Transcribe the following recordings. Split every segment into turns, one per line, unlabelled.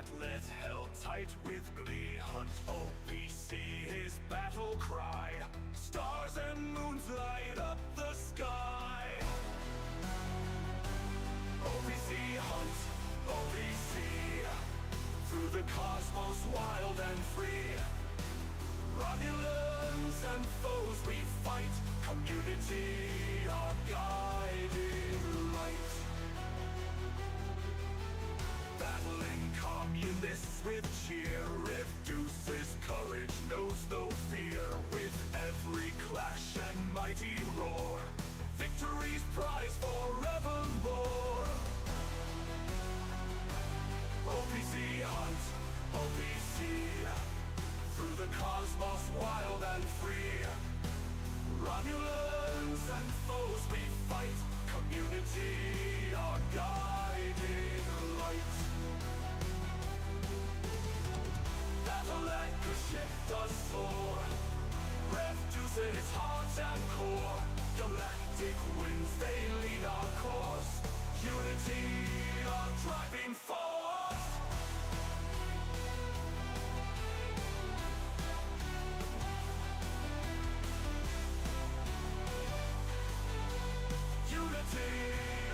Atlet held tight with glee, hunt OPC, his battle cry. Stars and moons light up the sky. OPC hunt, OPC, through the cosmos wild and free. Romulans and foes we fight, community our guiding light. Battling communists with cheer, reduces courage, knows no fear. With every clash and mighty roar, victory's prize forevermore. OPC hunt, OPC, through the cosmos wild and free. Romulans and foes we fight, community our guiding light. Battle anchor shift us soar, reduces heart and core. Galactic winds, they lead our course, unity our driving force.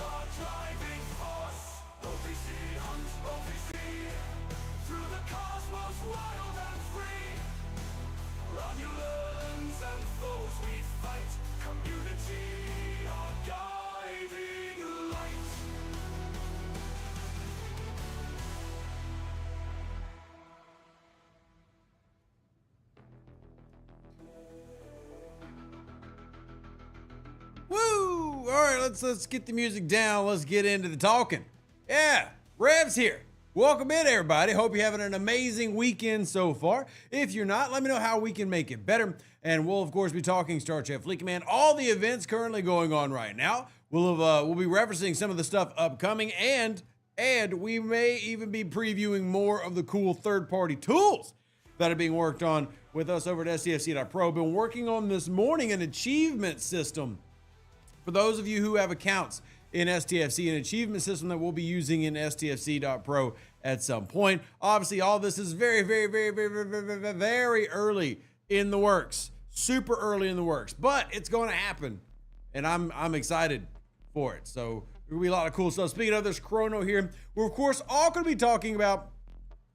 Our driving force. OPC hunts OPC, through the cosmos wild and free. Romulans and foes we fight, community our guiding light.
Woo! All right, let's get the music down. Let's get into the talking. Yeah, Rev's here. Welcome in, everybody. Hope you're having an amazing weekend so far. If you're not, let me know how we can make it better. And we'll, of course, be talking Star Trek Fleet Command, all the events currently going on right now. We'll be referencing some of the stuff upcoming, and we may even be previewing more of the cool third-party tools that are being worked on with us over at STFC.pro. Been working on this morning an achievement system. For those of you who have accounts in STFC, an achievement system that we'll be using in STFC.pro at some point. Obviously, all this is very, very, very, very, very, very, very, very early in the works. Super early in the works, but it's going to happen, and I'm excited for it. So there'll be a lot of cool stuff. Speaking of, there's Chrono here. We're of course all going to be talking about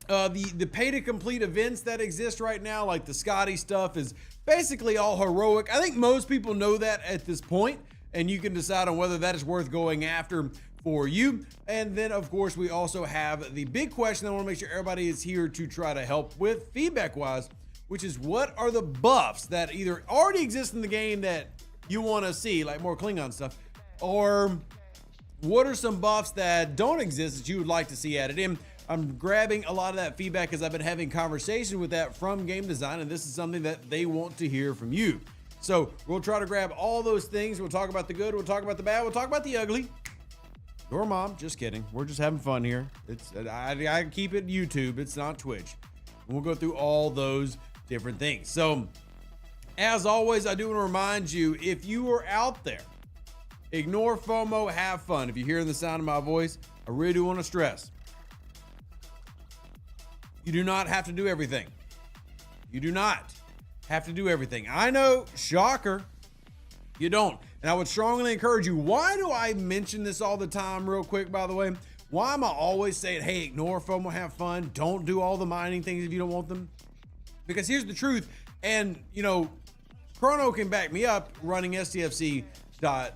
the pay to complete events that exist right now. Like the Scotty stuff is basically all heroic. I think most people know that at this point, and you can decide on whether that is worth going after for you. And then of course we also have the big question that I want to make sure everybody is here to try to help with feedback wise, which is what are the buffs that either already exist in the game that you want to see, like more Klingon stuff, or what are some buffs that don't exist that you would like to see added in. I'm grabbing a lot of that feedback as I've been having conversation with that from game design, and this is something that they want to hear from you. So we'll try to grab all those things. We'll talk about the good, we'll talk about the bad, we'll talk about the ugly. Your mom, just kidding. We're just having fun here. I keep it YouTube, it's not Twitch. And we'll go through all those different things. So as always, I do want to remind you, if you are out there, ignore FOMO, have fun. If you're hearing the sound of my voice, I really do want to stress, you do not have to do everything. You do not have to do everything. I know, shocker, you don't. And I would strongly encourage you. Why do I mention this all the time real quick, by the way? Why am I always saying, hey, ignore FOMO, have fun. Don't do all the mining things if you don't want them. Because here's the truth. And, you know, Chrono can back me up running STFC.pro,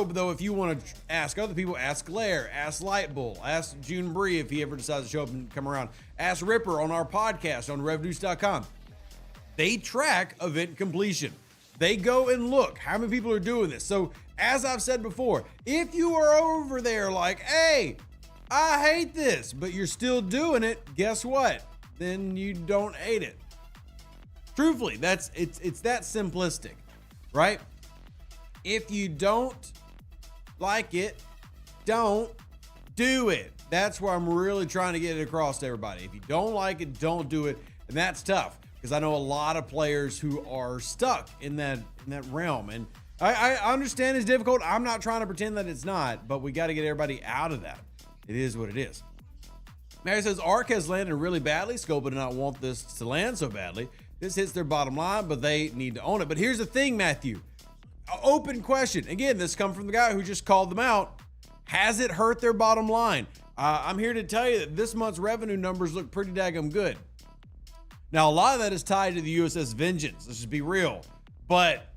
though if you want to ask other people, ask Lair, ask Lightbull, ask June Bree if he ever decides to show up and come around. Ask Ripper on our podcast on RevDeuce.com. They track event completion. They go and look how many people are doing this. So as I've said before, if you are over there like, hey, I hate this, but you're still doing it, guess what? Then you don't hate it. Truthfully, it's that simplistic, right? If you don't like it, don't do it. That's where I'm really trying to get it across to everybody. If you don't like it, don't do it. And that's tough, because I know a lot of players who are stuck in that realm. And I understand it's difficult. I'm not trying to pretend that it's not, but we got to get everybody out of that. It is what it is. Mary says Arc has landed really badly. Scopa did not want this to land so badly. This hits their bottom line, but they need to own it. But here's the thing, Matthew. Open question. Again, this comes from the guy who just called them out. Has it hurt their bottom line? I'm here to tell you that this month's revenue numbers look pretty daggum good. Now, a lot of that is tied to the USS Vengeance. Let's just be real. But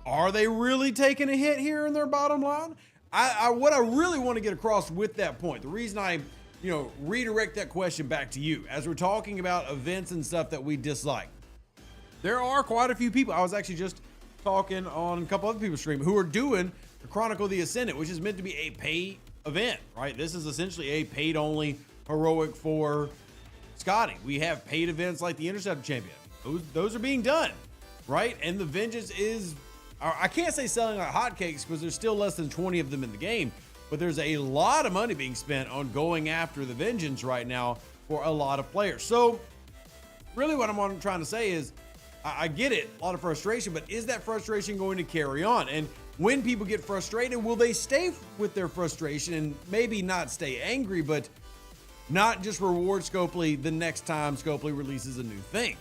are they really taking a hit here in their bottom line? What I really want to get across with that point, the reason I redirect that question back to you, as we're talking about events and stuff that we dislike. There are quite a few people. I was actually just talking on a couple other people's stream who are doing the Chronicle of the Ascendant, which is meant to be a paid event, right? This is essentially a paid only heroic for Scotty. We have paid events like the Interceptor Champion. Those are being done, right? And the Vengeance is, I can't say selling like hotcakes because there's still less than 20 of them in the game, but there's a lot of money being spent on going after the Vengeance right now for a lot of players. So really what I'm trying to say is, I get it, a lot of frustration, but is that frustration going to carry on? And when people get frustrated, will they stay with their frustration and maybe not stay angry, but not just reward Scopely the next time Scopely releases a new thing?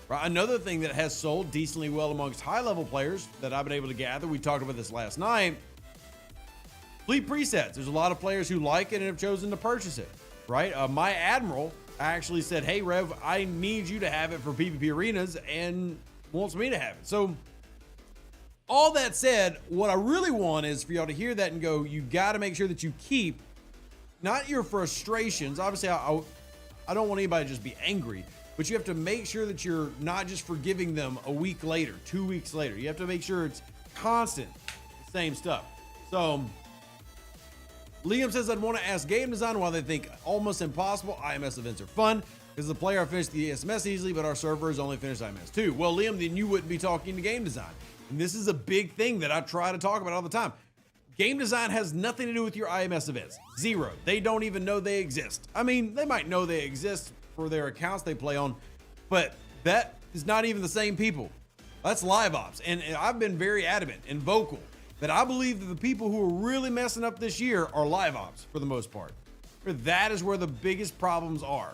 Right? Another thing that has sold decently well amongst high-level players that I've been able to gather, we talked about this last night, fleet presets. There's a lot of players who like it and have chosen to purchase it, right? My Admiral actually said, hey, Rev, I need you to have it for PvP arenas, and wants me to have it. So all that said, what I really want is for y'all to hear that and go, you got to make sure that you keep not your frustrations. Obviously, I don't want anybody to just be angry, but you have to make sure that you're not just forgiving them a week later, 2 weeks later. You have to make sure it's constant, the same stuff. So Liam says, I'd want to ask game design why they think almost impossible IMS events are fun. Because the player finished the SMS easily, but our servers only finished IMS too. Well, Liam, then you wouldn't be talking to game design. And this is a big thing that I try to talk about all the time. Game design has nothing to do with your IMS events. Zero. They don't even know they exist. I mean, they might know they exist for their accounts they play on, but that is not even the same people. That's live ops. And I've been very adamant and vocal that I believe that the people who are really messing up this year are live ops for the most part. That is where the biggest problems are.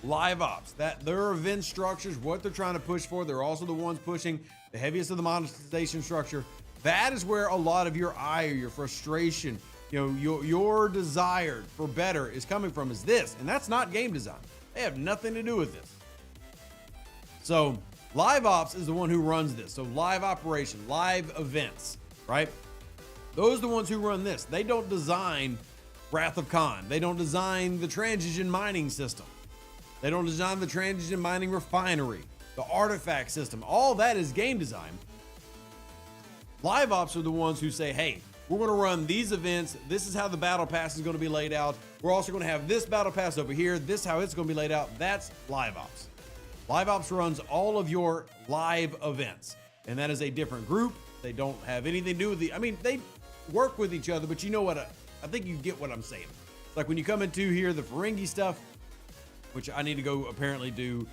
Live ops, that their event structures, what they're trying to push for, they're also the ones pushing the heaviest of the monetization structure. That is where a lot of your ire, your frustration, your desire for better is coming from, is this. And that's not game design. They have nothing to do with this. So live ops is the one who runs this. So live operation, live events, right? Those are the ones who run this. They don't design Wrath of Khan. They don't design the transition mining system. They don't design the transition mining refinery, the artifact system. All that is game design. Live ops are the ones who say, hey, we're going to run these events. This is how the battle pass is going to be laid out. We're also going to have this battle pass over here. This is how it's going to be laid out. That's live ops. Live ops runs all of your live events, and that is a different group. They don't have anything to do with they work with each other, but you know what? I think you get what I'm saying. It's like when you come into here, the Ferengi stuff, which I need to go apparently do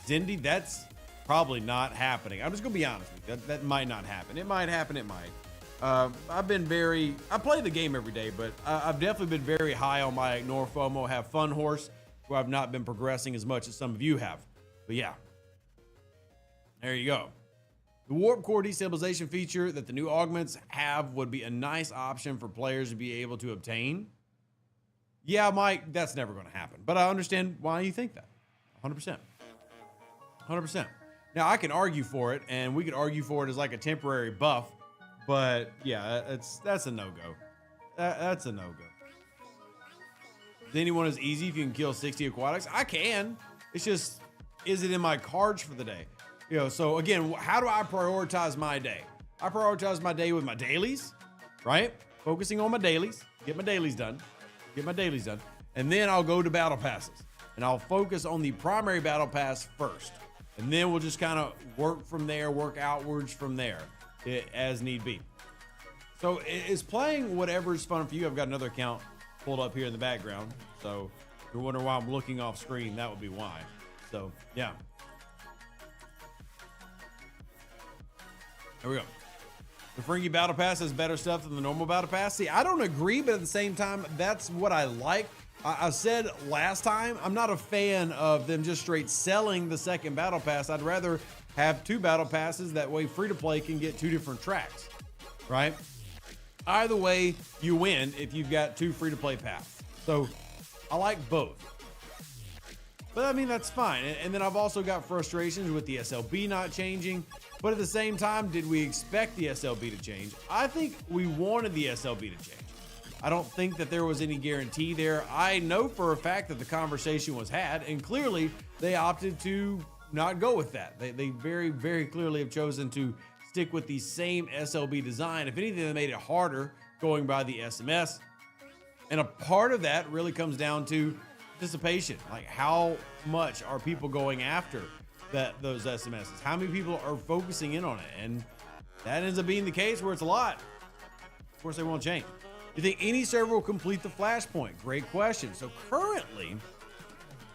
Zindi, that's probably not happening. I'm just going to be honest with you. That might not happen. It might happen. It might. I play the game every day, but I've definitely been very high on my ignore FOMO, have fun horse, who I've not been progressing as much as some of you have. But yeah, there you go. The warp core destabilization feature that the new augments have would be a nice option for players to be able to obtain. Yeah, Mike, that's never going to happen. But I understand why you think that. 100%. 100%. Now, I can argue for it, and we could argue for it as like a temporary buff. But yeah, that's a no-go. That's a no-go. Is anyone as easy if you can kill 60 aquatics? I can. It's just, is it in my cards for the day? So again, how do I prioritize my day? I prioritize my day with my dailies, right? Focusing on my dailies, get my dailies done. And then I'll go to battle passes. And I'll focus on the primary battle pass first. And then we'll just kind of work from there, work outwards from there as need be. So is playing whatever is fun for you. I've got another account pulled up here in the background. So if you're wondering why I'm looking off screen, that would be why. So yeah. There we go. The Ferengi Battle Pass has better stuff than the normal Battle Pass. See, I don't agree, but at the same time, that's what I like. I said last time, I'm not a fan of them just straight selling the second battle pass. I'd rather have 2 battle passes. That way free to play can get 2 different tracks, right? Either way, you win if you've got 2 free to play paths. So I like both. But I mean, that's fine. And then I've also got frustrations with the SLB not changing. But at the same time, did we expect the SLB to change? I think we wanted the SLB to change. I don't think that there was any guarantee there. I know for a fact that the conversation was had, and clearly they opted to not go with that. They very, very clearly have chosen to stick with the same SLB design. If anything, they made it harder going by the SMS. And a part of that really comes down to participation. Like, how much are people going after those SMSs? How many people are focusing in on it? And that ends up being the case where it's a lot. Of course, they won't change. You think any server will complete the Flashpoint? Great question. So currently,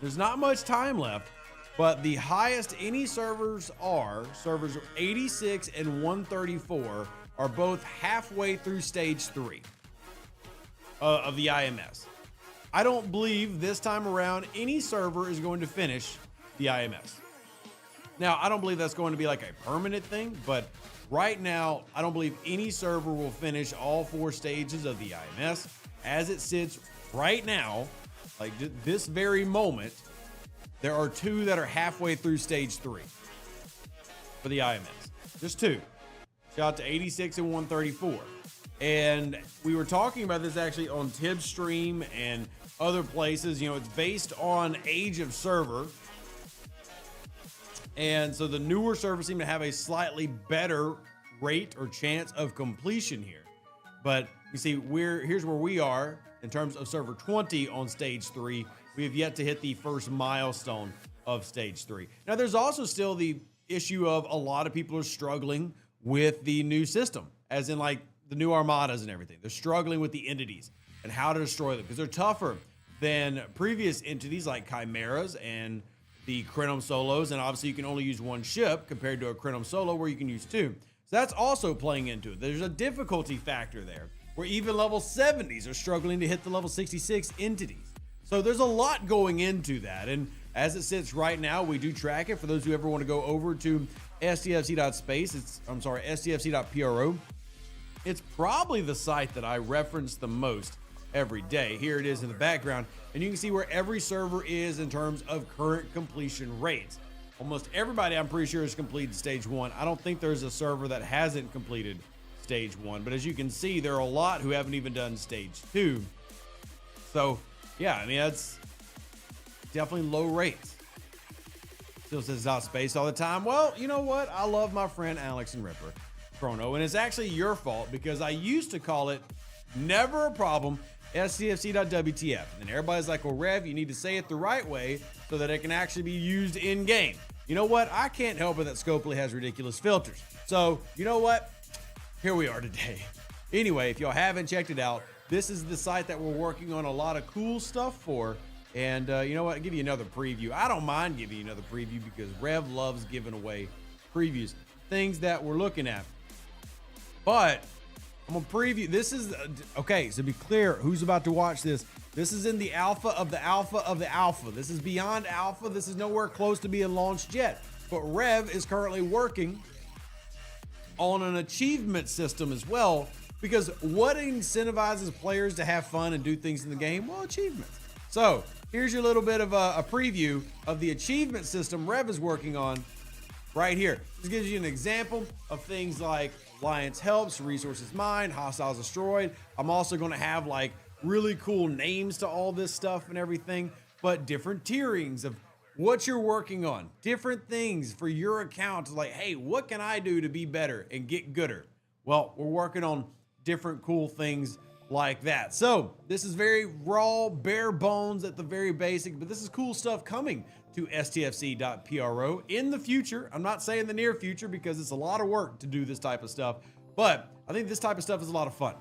there's not much time left, but the highest any servers 86 and 134 are both halfway through stage 3 of the IMS. I don't believe this time around any server is going to finish the IMS. Now, I don't believe that's going to be like a permanent thing, but right now, I don't believe any server will finish all 4 stages of the IMS. As it sits right now, like this very moment, there are 2 that are halfway through stage 3 for the IMS. Just 2. Shout out to 86 and 134. And we were talking about this actually on Tibbs stream and other places. You know, it's based on age of server. And so the newer servers seem to have a slightly better rate or chance of completion here. But you see, here's where we are in terms of server 20 on stage 3. We have yet to hit the first milestone of stage 3. Now, there's also still the issue of a lot of people are struggling with the new system, as in like the new armadas and everything. They're struggling with the entities and how to destroy them because they're tougher than previous entities like chimeras and the Krenom solos, and obviously you can only use 1 ship compared to a Krenom solo where you can use 2. So that's also playing into it. There's a difficulty factor there where even level 70s are struggling to hit the level 66 entities. So there's a lot going into that. And as it sits right now, we do track it. For those who ever want to go over to STFC.space, STFC.pro. It's probably the site that I reference the most every day. Here it is in the background, and you can see where every server is in terms of current completion rates. Almost everybody, I'm pretty sure, has completed stage 1. I don't think there's a server that hasn't completed stage 1, but as you can see, there are a lot who haven't even done stage 2. So yeah, I mean, that's definitely low rates. Still says it's out space all the time. Well, you know what? I love my friend Alex and Ripper Chrono, and it's actually your fault because I used to call it never a problem, STFC.WTF. And everybody's like, well, Rev, you need to say it the right way so that it can actually be used in game. You know what? I can't help it that Scopely has ridiculous filters. So, you know what? Here we are today. Anyway, if y'all haven't checked it out, this is the site that we're working on a lot of cool stuff for. And you know what? I'll give you another preview. I don't mind giving you another preview because Rev loves giving away previews, things that we're looking at. But I'm gonna preview. This is okay. So be clear, who's about to watch this? This is in the alpha of the alpha of the alpha. This is beyond alpha. This is nowhere close to being launched yet. But Rev is currently working on an achievement system as well. Because what incentivizes players to have fun and do things in the game? Well, achievements. So here's your little bit of a preview of the achievement system Rev is working on right here. This gives you an example of things like Alliance helps, resources mined, hostiles destroyed. I'm also going to have like really cool names to all this stuff and everything, but different tierings of what you're working on, different things for your account. Like, hey, what can I do to be better and get gooder? Well, we're working on different cool things like that. So this is very raw, bare bones at the very basic, but this is cool stuff coming to STFC.pro in the future. I'm not saying the near future because it's a lot of work to do this type of stuff, but I think this type of stuff is a lot of fun.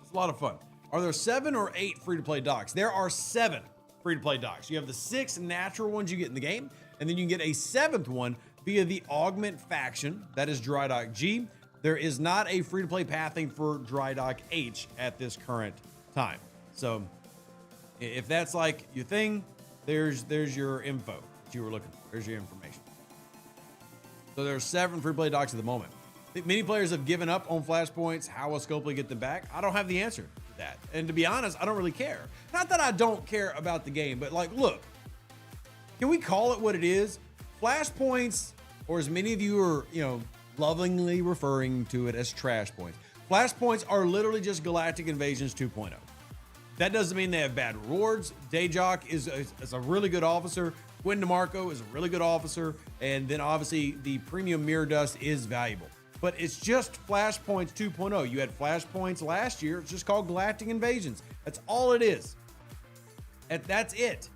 It's a lot of fun. Are there 7 or 8 free-to-play docks? There are 7 free-to-play docks. You have the 6 natural ones you get in the game, and then you can get a 7th one via the Augment faction. That is Dry Dock G. There is not a free-to-play pathing for Dry Dock H at this current time. So If that's like your thing, there's your info that you were looking for. There's your information. So there's 7 free play docs at the moment. I think many players have given up on Flashpoints. How will Scopely get them back? I don't have the answer to that. And to be honest, I don't really care. Not that I don't care about the game, but like, look, can we call it what it is? Flashpoints, or as many of you are, lovingly referring to it as trash points. Flashpoints are literally just Galactic Invasions 2.0. That doesn't mean they have bad rewards. Dayjock is a really good officer. Quinn DeMarco is a really good officer. And then obviously the premium Mirror Dust is valuable. But it's just Flashpoints 2.0. You had Flashpoints last year. It's just called Galactic Invasions. That's all it is. And that's it.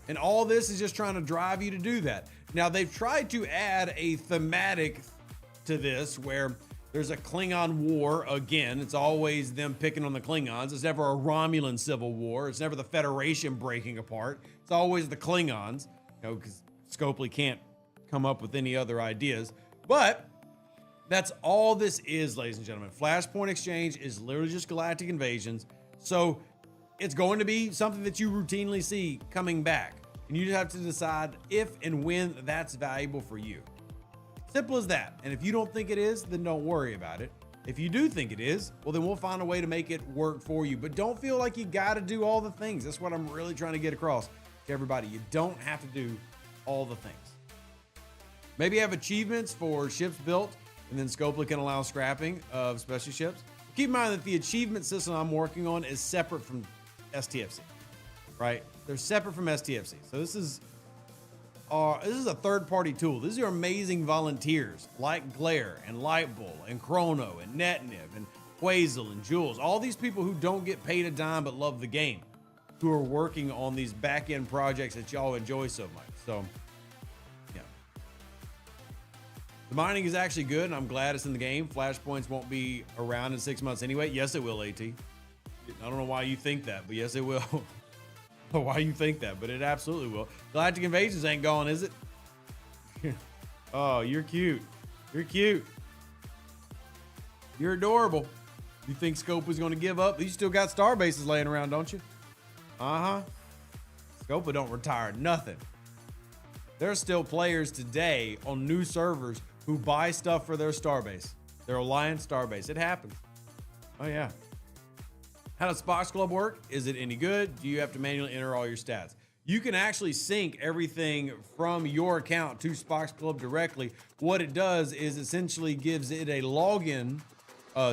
And all this is just trying to drive you to do that. Now, they've tried to add a thematic to this where there's a Klingon war again. It's always them picking on the Klingons. It's never a Romulan civil war. It's never the Federation breaking apart. It's always the Klingons, because Scopely can't come up with any other ideas. But that's all this is, ladies and gentlemen. Flashpoint Exchange is literally just Galactic Invasions. So it's going to be something that you routinely see coming back. And you just have to decide if and when that's valuable for you. Simple as that. And if you don't think it is, then don't worry about it. If you do think it is, well, then we'll find a way to make it work for you. But don't feel like you got to do all the things. That's what I'm really trying to get across to everybody. You don't have to do all the things. Maybe have achievements for ships built, and then Scopely can allow scrapping of special ships. Keep in mind that the achievement system I'm working on is separate from STFC, right? They're separate from STFC. So this is a third-party tool. These are amazing volunteers like Glare and Lightbull and Chrono and Netniv and Quasel and Jules. All these people who don't get paid a dime but love the game, who are working on these back-end projects that y'all enjoy so much. So, yeah. The mining is actually good, and I'm glad it's in the game. Flashpoints won't be around in 6 months anyway. Yes, it will, AT. I don't know why you think that, but yes, it will. Why you think that, but it absolutely will. Galactic Invasions ain't gone, is it? Oh, you're cute. You're cute. You're adorable. You think Scope was going to give up? You still got star bases laying around, don't you? Uh-huh. Scopa don't retire nothing. There's still players today on new servers who buy stuff for their starbase, their Alliance starbase. It happens. Oh, yeah. How does Spox Club work? Is it any good? Do you have to manually enter all your stats? You can actually sync everything from your account to Spox Club directly. What it does is essentially gives it a login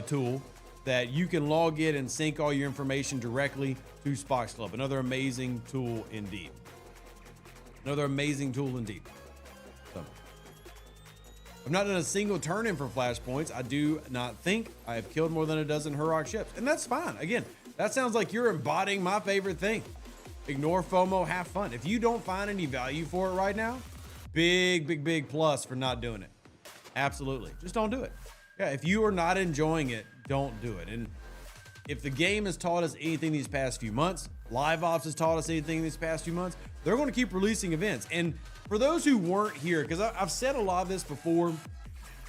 tool that you can log in and sync all your information directly to Spox Club. Another amazing tool indeed. Another amazing tool indeed. So, I've not done a single turn-in for Flashpoints. I do not think I have killed more than a dozen Hurok ships. And that's fine. Again, that sounds like you're embodying my favorite thing. Ignore FOMO, have fun. If you don't find any value for it right now, big plus for not doing it. Absolutely. Just don't do it. Yeah, if you are not enjoying it, don't do it. And if the game has taught us anything these past few months, Live Ops has taught us anything these past few months, they're going to keep releasing events. And for those who weren't here, because I've said a lot of this before,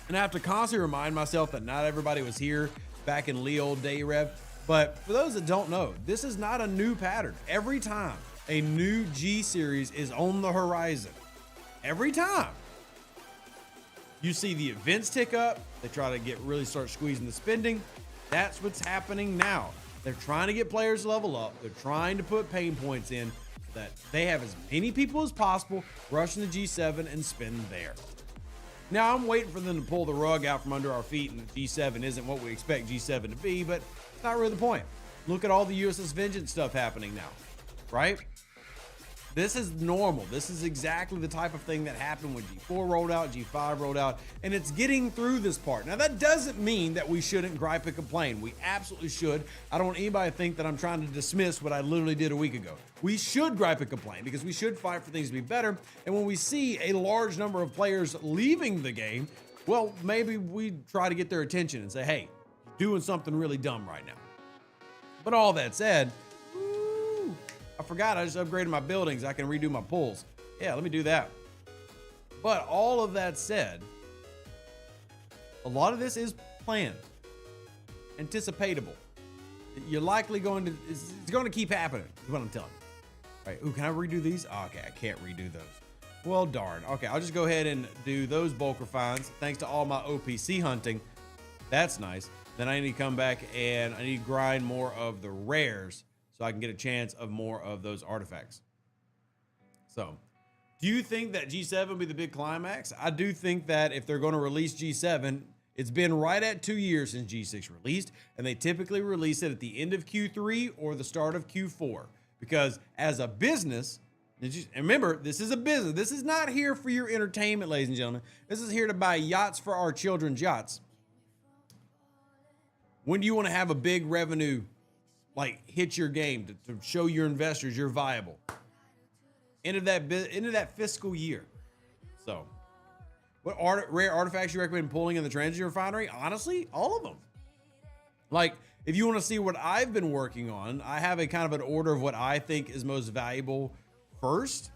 and I have to constantly remind myself that not everybody was here back in Leo Day Rev. But for those that don't know, this is not a new pattern. Every time a new G series is on the horizon, every time you see the events tick up, they try to really start squeezing the spending. That's what's happening now. They're trying to get players to level up. They're trying to put pain points in so that they have as many people as possible rushing the G7 and spend there. Now, I'm waiting for them to pull the rug out from under our feet, and the G7 isn't what we expect G7 to be, but it's not really the point. Look at all the USS Vengeance stuff happening now, right? This is normal. This is exactly the type of thing that happened when G4 rolled out, G5 rolled out, and it's getting through this part. Now, that doesn't mean that we shouldn't gripe and complain. We absolutely should. I don't want anybody to think that I'm trying to dismiss what I literally did a week ago. We should gripe and complain because we should fight for things to be better. And when we see a large number of players leaving the game, well, maybe we try to get their attention and say, hey, you're doing something really dumb right now. But all that said, I forgot I just upgraded my buildings. I can redo my pulls. Yeah, let me do that. But all of that said, a lot of this is planned, anticipatable. you're likely going to, it's going to keep happening, is what I'm telling you. All right, ooh, can I redo these? Oh, okay, I can't redo those. Well, darn. Okay, I'll just go ahead and do those bulk refines. Thanks to all my OPC hunting. That's nice. Then I need to come back and I need to grind more of the rares so I can get a chance of more of those artifacts. So, do you think that G7 will be the big climax? I do think that if they're going to release G7, it's been right at 2 years since G6 released, and they typically release it at the end of Q3 or the start of Q4. Because as a business, and remember, this is a business. This is not here for your entertainment, ladies and gentlemen. This is here to buy yachts for our children's yachts. When do you want to have a big revenue, like, hit your game to show your investors you're viable? End of that fiscal year. So, what rare artifacts you recommend pulling in the transit refinery? Honestly, all of them. Like, if you want to see what I've been working on, I have a kind of an order of what I think is most valuable first.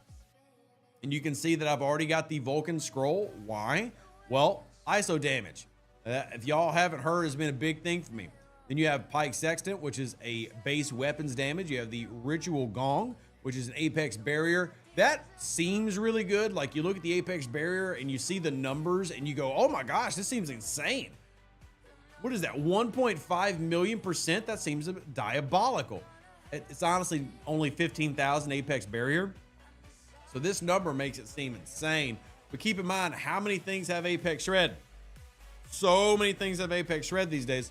And you can see that I've already got the Vulcan scroll. Why? Well, ISO damage. If y'all haven't heard, has been a big thing for me. Then you have Pike Sextant, which is a base weapons damage. You have the Ritual Gong, which is an apex barrier. That seems really good. Like, you look at the apex barrier and you see the numbers and you go, oh my gosh, this seems insane. What is that, 1.5 million%? That seems diabolical. It's honestly only 15,000 apex barrier. So this number makes it seem insane. But keep in mind, how many things have apex shred? So many things have apex shred these days.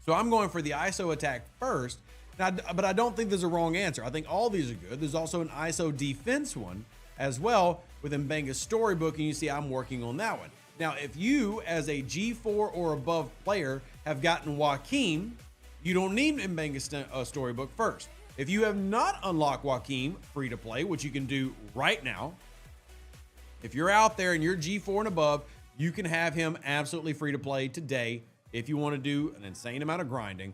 So I'm going for the ISO attack first. Now, but I don't think there's a wrong answer. I think all these are good. There's also an ISO defense one as well with Mbenga's storybook, and you see I'm working on that one. Now, if you, as a G4 or above player, have gotten Joaquin, you don't need Mbenga's storybook first. If you have not unlocked Joaquin free to play, which you can do right now, if you're out there and you're G4 and above, you can have him absolutely free to play today if you want to do an insane amount of grinding,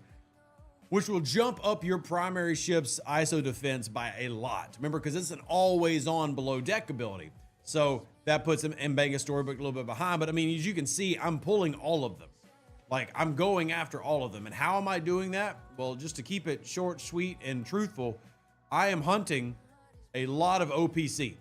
which will jump up your primary ship's ISO defense by a lot. Remember, because it's an always on below deck ability. So that puts him in Mbenga's storybook a little bit behind. But I mean, as you can see, I'm pulling all of them. Like, I'm going after all of them. And how am I doing that? Well, just to keep it short, sweet, and truthful, I am hunting a lot of OPC.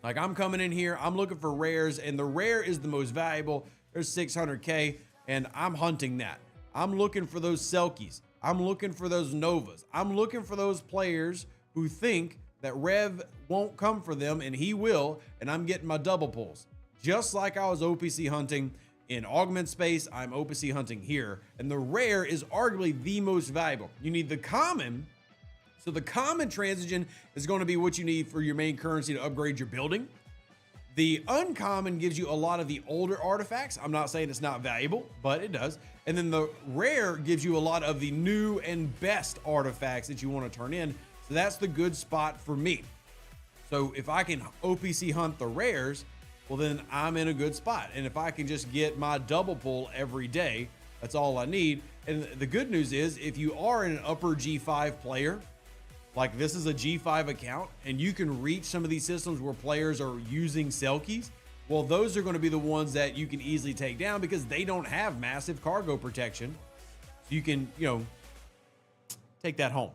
Like, I'm coming in here, I'm looking for rares, and the rare is the most valuable. There's 600K, and I'm hunting that. I'm looking for those Selkies. I'm looking for those Novas. I'm looking for those players who think that Rev won't come for them, and he will, and I'm getting my double pulls. Just like I was OPC hunting in Augment Space, I'm OPC hunting here, and the rare is arguably the most valuable. You need the common. So the common transigen is going to be what you need for your main currency to upgrade your building. The uncommon gives you a lot of the older artifacts. I'm not saying it's not valuable, but it does. And then the rare gives you a lot of the new and best artifacts that you want to turn in. So that's the good spot for me. So if I can OPC hunt the rares, well, then I'm in a good spot. And if I can just get my double pull every day, that's all I need. And the good news is, if you are an upper G5 player, like this is a G5 account, and you can reach some of these systems where players are using Selkies, well, those are going to be the ones that you can easily take down because they don't have massive cargo protection. So you can, take that home.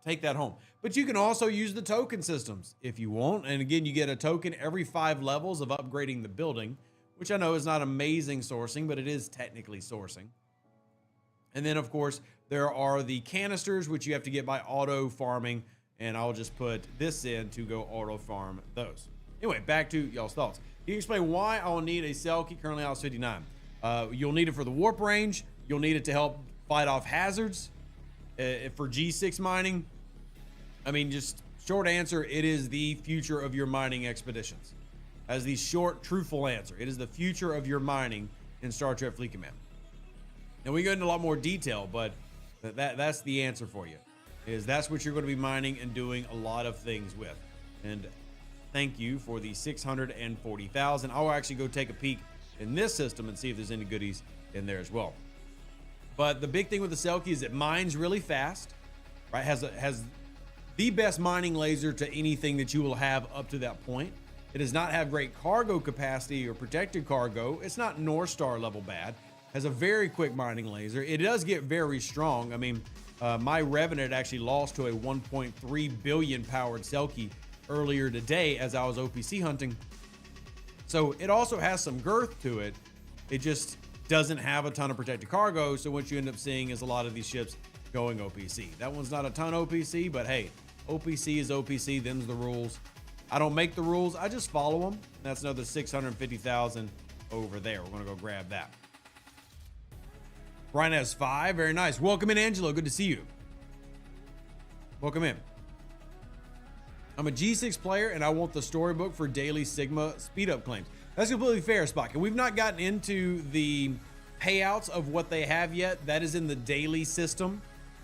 Take that home. But you can also use the token systems if you want. And again, you get a token every 5 levels of upgrading the building, which I know is not amazing sourcing, but it is technically sourcing. And then, of course, there are the canisters, which you have to get by auto farming. And I'll just put this in to go auto farm those. Anyway, back to y'all's thoughts. Can you explain why I'll need a Selkie currently out 59? You'll need it for the warp range. You'll need it to help fight off hazards. For G6 mining, I mean, just short answer, it is the future of your mining expeditions. As the short, truthful answer, it is the future of your mining in Star Trek Fleet Command. Now, we go into a lot more detail, but that's the answer for you. That's what you're going to be mining and doing a lot of things with. And thank you for the 640,000. I'll actually go take a peek in this system and see if there's any goodies in there as well. But the big thing with the Selkie is it mines really fast, right? Has the best mining laser to anything that you will have up to that point. It does not have great cargo capacity or protected cargo. It's not North Star level bad. has a very quick mining laser. It does get very strong. I mean, my Revenant actually lost to a 1.3 billion powered Selkie earlier today as I was OPC hunting. So it also has some girth to it. It just doesn't have a ton of protected cargo. So what you end up seeing is a lot of these ships going OPC. That one's not a ton OPC, but hey, OPC is OPC. Them's the rules. I don't make the rules. I just follow them. That's another 650,000 over there. We're going to go grab that. Brian has 5. Very nice. Welcome in, Angelo. Good to see you. Welcome in. I'm a G6 player and I want the storybook for daily Sigma speed up claims. That's completely fair, Spock. And we've not gotten into the payouts of what they have yet. That is in the daily system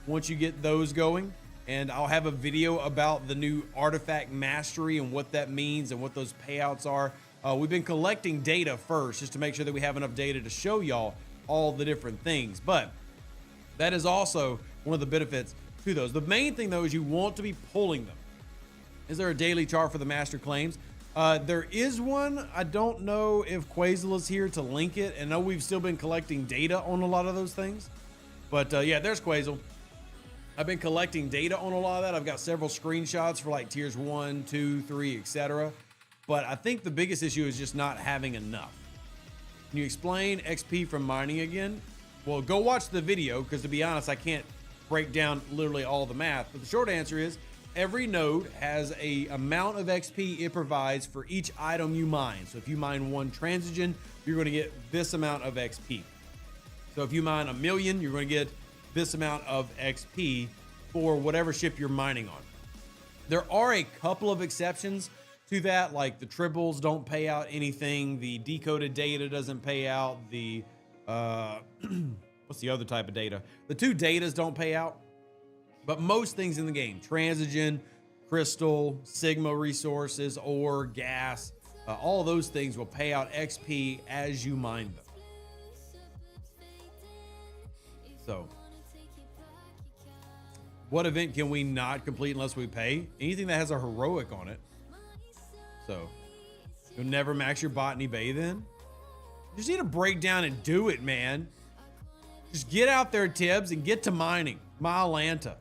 once you get those going. And I'll have a video about the new artifact mastery and what that means and what those payouts are. We've been collecting data first just to make sure that we have enough data to show y'all all the different things. But that is also one of the benefits to those. The main thing though is you want to be pulling them. Is there a daily chart for the master claims? There is one. I don't know if Quasel is here to link it. And I know we've still been collecting data on a lot of those things. But yeah, there's Quasel. I've been collecting data on a lot of that. I've got several screenshots for like tiers 1, 2, 3, etc. But I think the biggest issue is just not having enough. Can you explain XP from mining again? Well, go watch the video because to be honest, I can't break down literally all the math. But the short answer is every node has a amount of XP it provides for each item you mine. So if you mine 1 transigen, you're going to get this amount of XP. So if you mine 1 million, you're going to get this amount of XP for whatever ship you're mining on. There are a couple of exceptions to that, like the tribbles don't pay out anything, the decoded data doesn't pay out, the what's the other type of data? The 2 datas don't pay out, but most things in the game, transigen, crystal, Sigma resources, ore, gas, all those things will pay out XP as you mine them. So what event can we not complete unless we pay? Anything that has a heroic on it. So you'll never max your botany bay then? You just need to break down and do it, man. Just get out there, Tibbs, and get to mining. My Atlanta.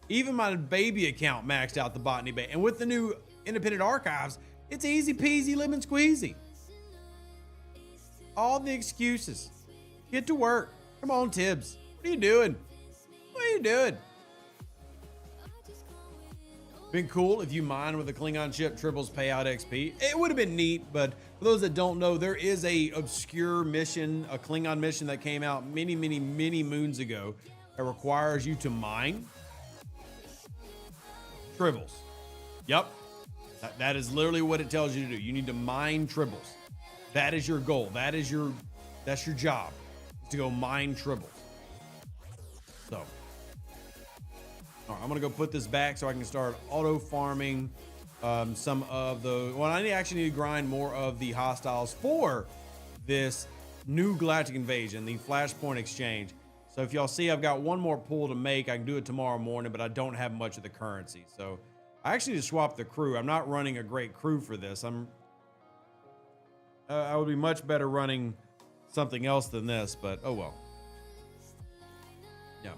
Even my baby account maxed out the botany bay. And with the new independent archives, it's easy peasy lemon squeezy. All the excuses. Get to work. Come on, Tibbs. What are you doing? What are you doing? Been cool if you mine with a Klingon ship, triples payout XP. It would have been neat, but for those that don't know, there is a obscure mission, a Klingon mission that came out many moons ago that requires you to mine tribbles. Yep. That is literally what it tells you to do. You need to mine tribbles. That is your goal. That's your job, is to go mine tribbles. So, all right, I'm gonna go put this back so I can start auto farming some of the. Well, I actually need to grind more of the hostiles for this new galactic invasion, the Flashpoint exchange. So if y'all see, I've got one more pull to make. I can do it tomorrow morning, but I don't have much of the currency. So I actually need to swap the crew. I'm not running a great crew for this. I would be much better running something else than this, but oh well. Yeah.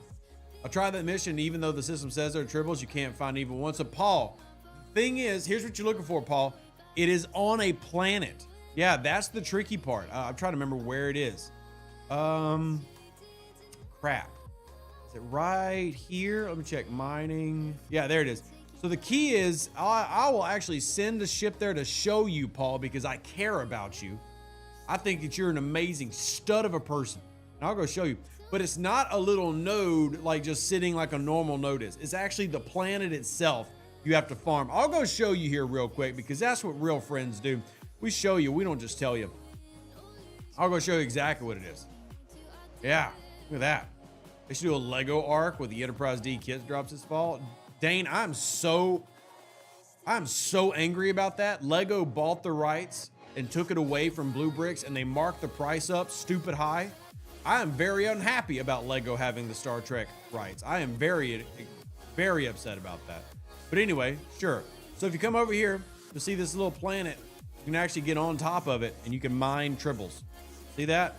I'll try that mission, even though the system says there are tribbles, you can't find even one. So Paul, thing is, here's what you're looking for, Paul. It is on a planet. Yeah, that's the tricky part. I'm trying to remember where it is. Crap. Is it right here? Let me check. Mining. Yeah, there it is. So the key is I will actually send a ship there to show you, Paul, because I care about you. I think that you're an amazing stud of a person. And I'll go show you. But it's not a little node like just sitting like a normal node is. It's actually the planet itself you have to farm. I'll go show you here real quick because that's what real friends do. We show you. We don't just tell you. I'll go show you exactly what it is. Yeah, look at that. They should do a Lego arc with the Enterprise D kit drops this fall. Dane, I'm so angry about that. Lego bought the rights and took it away from Blue Bricks and they marked the price up stupid high. I am very unhappy about Lego having the Star Trek rights. I am very upset about that. But anyway, sure. So if you come over here to see this little planet, you can actually get on top of it and you can mine tribbles. See that?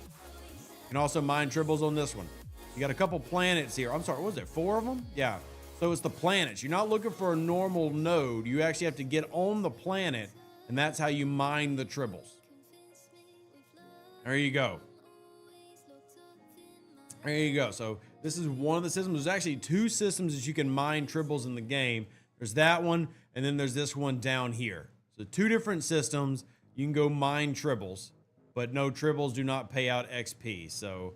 can also mine triples on this one. You got a couple planets here. I'm sorry, what was it, 4 of them? Yeah. So it's the planets. You're not looking for a normal node. You actually have to get on the planet, and that's how you mine the triples. There you go. There you go. So this is one of the systems. There's actually 2 systems that you can mine triples in the game. There's that one, and then there's this one down here. So 2 different systems. You can go mine triples, but no, triples do not pay out XP. So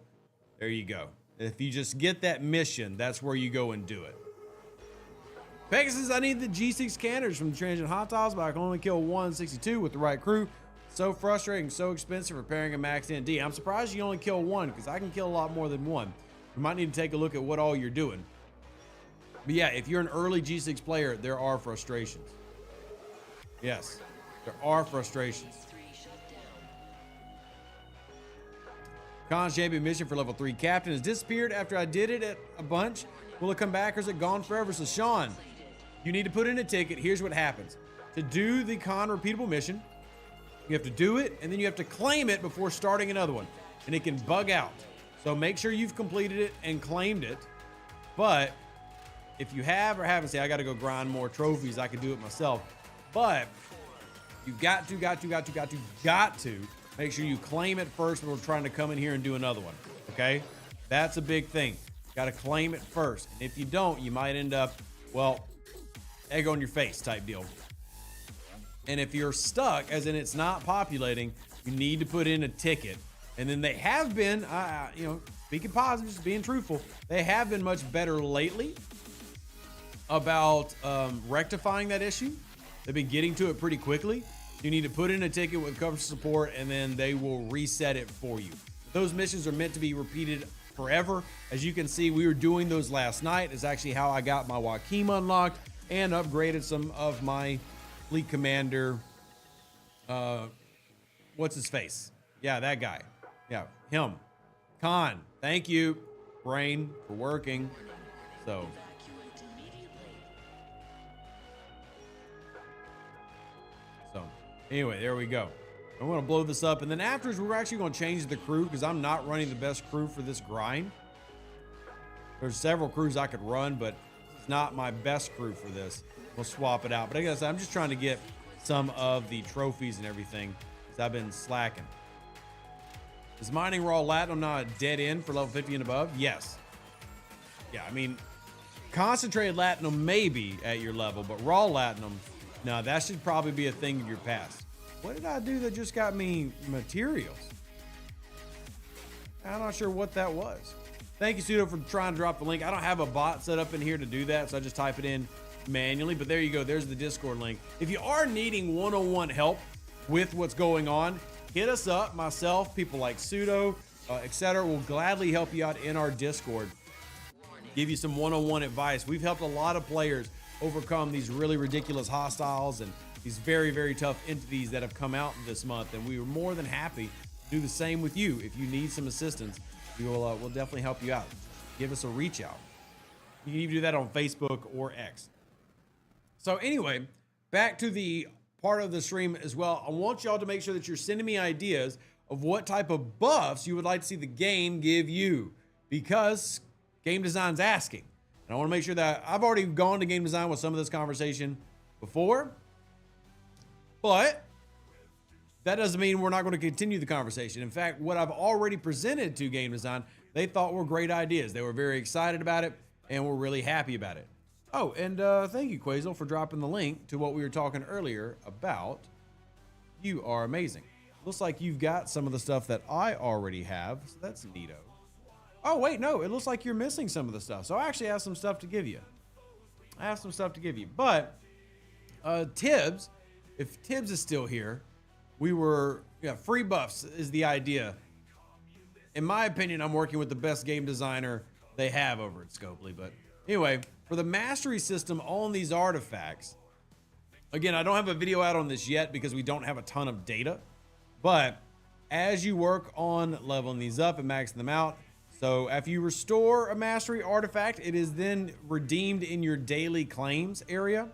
there you go. If you just get that mission, that's where you go and do it. Pegasus, I need the G6 cannons from the Transient Hot Tiles, but I can only kill 162 with the right crew. So frustrating, so expensive repairing a max ND. I'm surprised you only kill 1 because I can kill a lot more than 1. You might need to take a look at what all you're doing. But yeah, if you're an early G6 player, there are frustrations. Yes, there are frustrations. Khan's champion mission for level 3 captain has disappeared after I did it at a bunch. Will it come back or is it gone forever? So Sean, you need to put in a ticket. Here's what happens. To do the Khan repeatable mission, you have to do it and then you have to claim it before starting another one. And it can bug out. So make sure you've completed it and claimed it. But if you have or haven't, say I got to go grind more trophies, I can do it myself. But you got to make sure you claim it first before trying to come in here and do another one. Okay? That's a big thing. Got to claim it first. And if you don't, you might end up, well, egg on your face type deal. And if you're stuck, as in it's not populating, you need to put in a ticket. And then they have been, you know, speaking positive, just being truthful, they have been much better lately about rectifying that issue. They've been getting to it pretty quickly. You need to put in a ticket with customer support and then they will reset it for you. Those missions are meant to be repeated forever. As you can see, we were doing those last night. It's actually how I got my Joaquin unlocked and upgraded some of my fleet commander. What's his face? Yeah, that guy. Yeah, him. Khan, thank you, brain, for working. So anyway, there we go. I'm going to blow this up. And then afterwards, we're actually going to change the crew because I'm not running the best crew for this grind. There's several crews I could run, but it's not my best crew for this. We'll swap it out. But I guess I'm just trying to get some of the trophies and everything because I've been slacking. Is mining raw latinum not a dead end for level 50 and above? Yes. Yeah, I mean, concentrated latinum maybe at your level, but raw latinum, no, that should probably be a thing of your past. What did I do that just got me materials? I'm not sure what that was. Thank you, Pseudo, for trying to drop the link. I don't have a bot set up in here to do that, so I just type it in manually. But there you go. There's the Discord link. If you are needing one-on-one help with what's going on, hit us up. Myself, people like Pseudo, etc. will gladly help you out in our Discord. Give you some one-on-one advice. We've helped a lot of players overcome these really ridiculous hostiles and these very, very tough entities that have come out this month. And we were more than happy to do the same with you. If you need some assistance, we'll definitely help you out. Give us a reach out. You can even do that on Facebook or X. So anyway, back to the part of the stream as well. I want y'all to make sure that you're sending me ideas of what type of buffs you would like to see the game give you, because game design's asking. And I want to make sure that I've already gone to game design with some of this conversation before, but that doesn't mean we're not going to continue the conversation. In fact, what I've already presented to game design, they thought were great ideas. They were very excited about it and were really happy about it. Oh, and thank you, Quazel, for dropping the link to what we were talking earlier about. You are amazing. Looks like you've got some of the stuff that I already have, so that's neato. Oh, wait, no, it looks like you're missing some of the stuff. So I actually have some stuff to give you. But Tibbs, if Tibbs is still here, free buffs is the idea. In my opinion, I'm working with the best game designer they have over at Scopely. But anyway, for the mastery system on these artifacts, again, I don't have a video out on this yet because we don't have a ton of data. But as you work on leveling these up and maxing them out, so after you restore a mastery artifact, it is then redeemed in your daily claims area.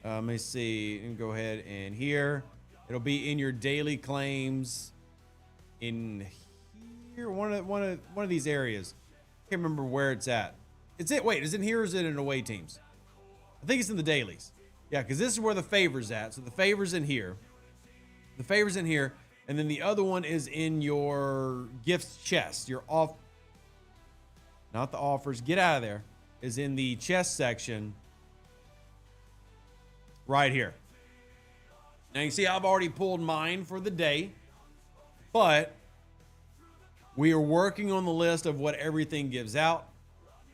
Let me see, and go ahead and here. It'll be in your daily claims in here? One of these areas. Can't remember where it's at. Wait, is it here or is it in away teams? I think it's in the dailies. Yeah, because this is where the favor's at. So the favor's in here. The favor's in here. And then the other one is in your gifts chest. Your off, not the offers. Get out of there. Is in the chest section right here. Now you see I've already pulled mine for the day, but we are working on the list of what everything gives out.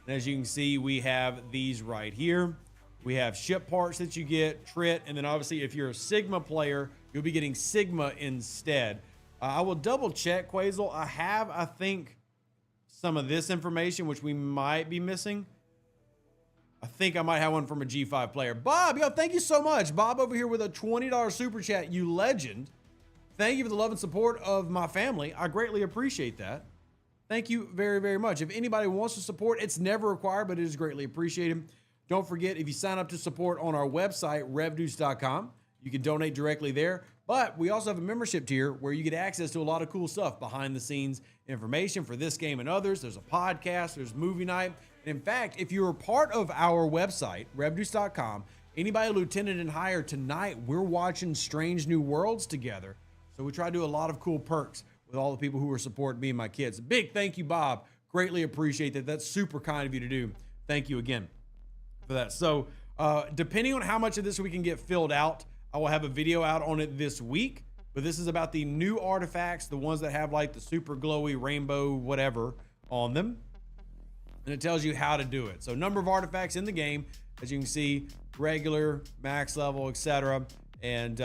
And as you can see, we have these right here. We have ship parts that you get, Trit, and then obviously if you're a Sigma player, you'll be getting Sigma instead. I will double check, Quasel. I have, I think, some of this information, which we might be missing. I think I might have one from a G5 player. Bob, yo, thank you so much. Bob over here with a $20 super chat, you legend. Thank you for the love and support of my family. I greatly appreciate that. Thank you very, very much. If anybody wants to support, it's never required, but it is greatly appreciated. Don't forget, if you sign up to support on our website, revdeuce.com, you can donate directly there. But we also have a membership tier where you get access to a lot of cool stuff, behind the scenes information for this game and others. There's a podcast, there's movie night. And in fact, if you're a part of our website, revdeuce.com, anybody lieutenant and higher, tonight we're watching Strange New Worlds together. So we try to do a lot of cool perks with all the people who are supporting me and my kids. Big thank you, Bob. Greatly appreciate that. That's super kind of you to do. Thank you again for that. So depending on how much of this we can get filled out, I will have a video out on it this week. But this is about the new artifacts, the ones that have like the super glowy rainbow whatever on them. And it tells you how to do it. So number of artifacts in the game, as you can see, regular, max level, etc. And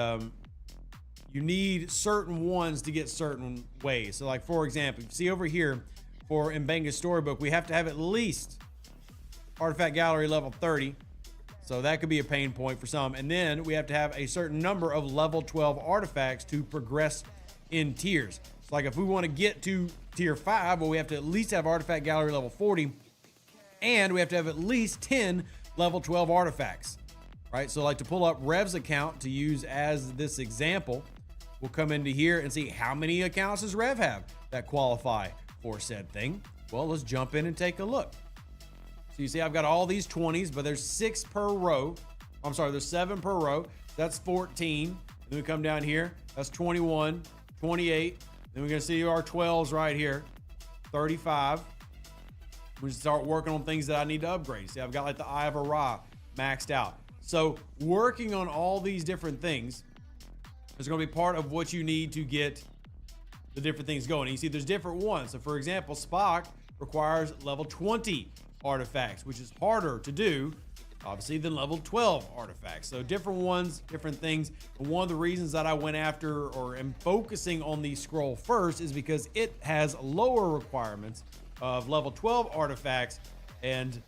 you need certain ones to get certain ways. So like, for example, you see over here for Mbenga's Storybook, we have to have at least Artifact Gallery level 30. So that could be a pain point for some. And then we have to have a certain number of level 12 artifacts to progress in tiers. So like if we want to get to tier 5, well, we have to at least have Artifact Gallery level 40. And we have to have at least 10 level 12 artifacts, right? So like to pull up Rev's account to use as this example, we'll come into here and see how many accounts does Rev have that qualify for said thing. Well, let's jump in and take a look. So you see I've got all these 20s, but there's 6 per row. I'm sorry, there's 7 per row. That's 14. Then we come down here, that's 21, 28. Then we're gonna see our 12s right here, 35. We start working on things that I need to upgrade. See, I've got like the Eye of Ra maxed out. So working on all these different things is going to be part of what you need to get the different things going. And you see there's different ones. So for example, Spock requires level 20 artifacts, which is harder to do, obviously, than level 12 artifacts. So different ones, different things. And one of the reasons that I went after or am focusing on the scroll first is because it has lower requirements of level 12 artifacts, and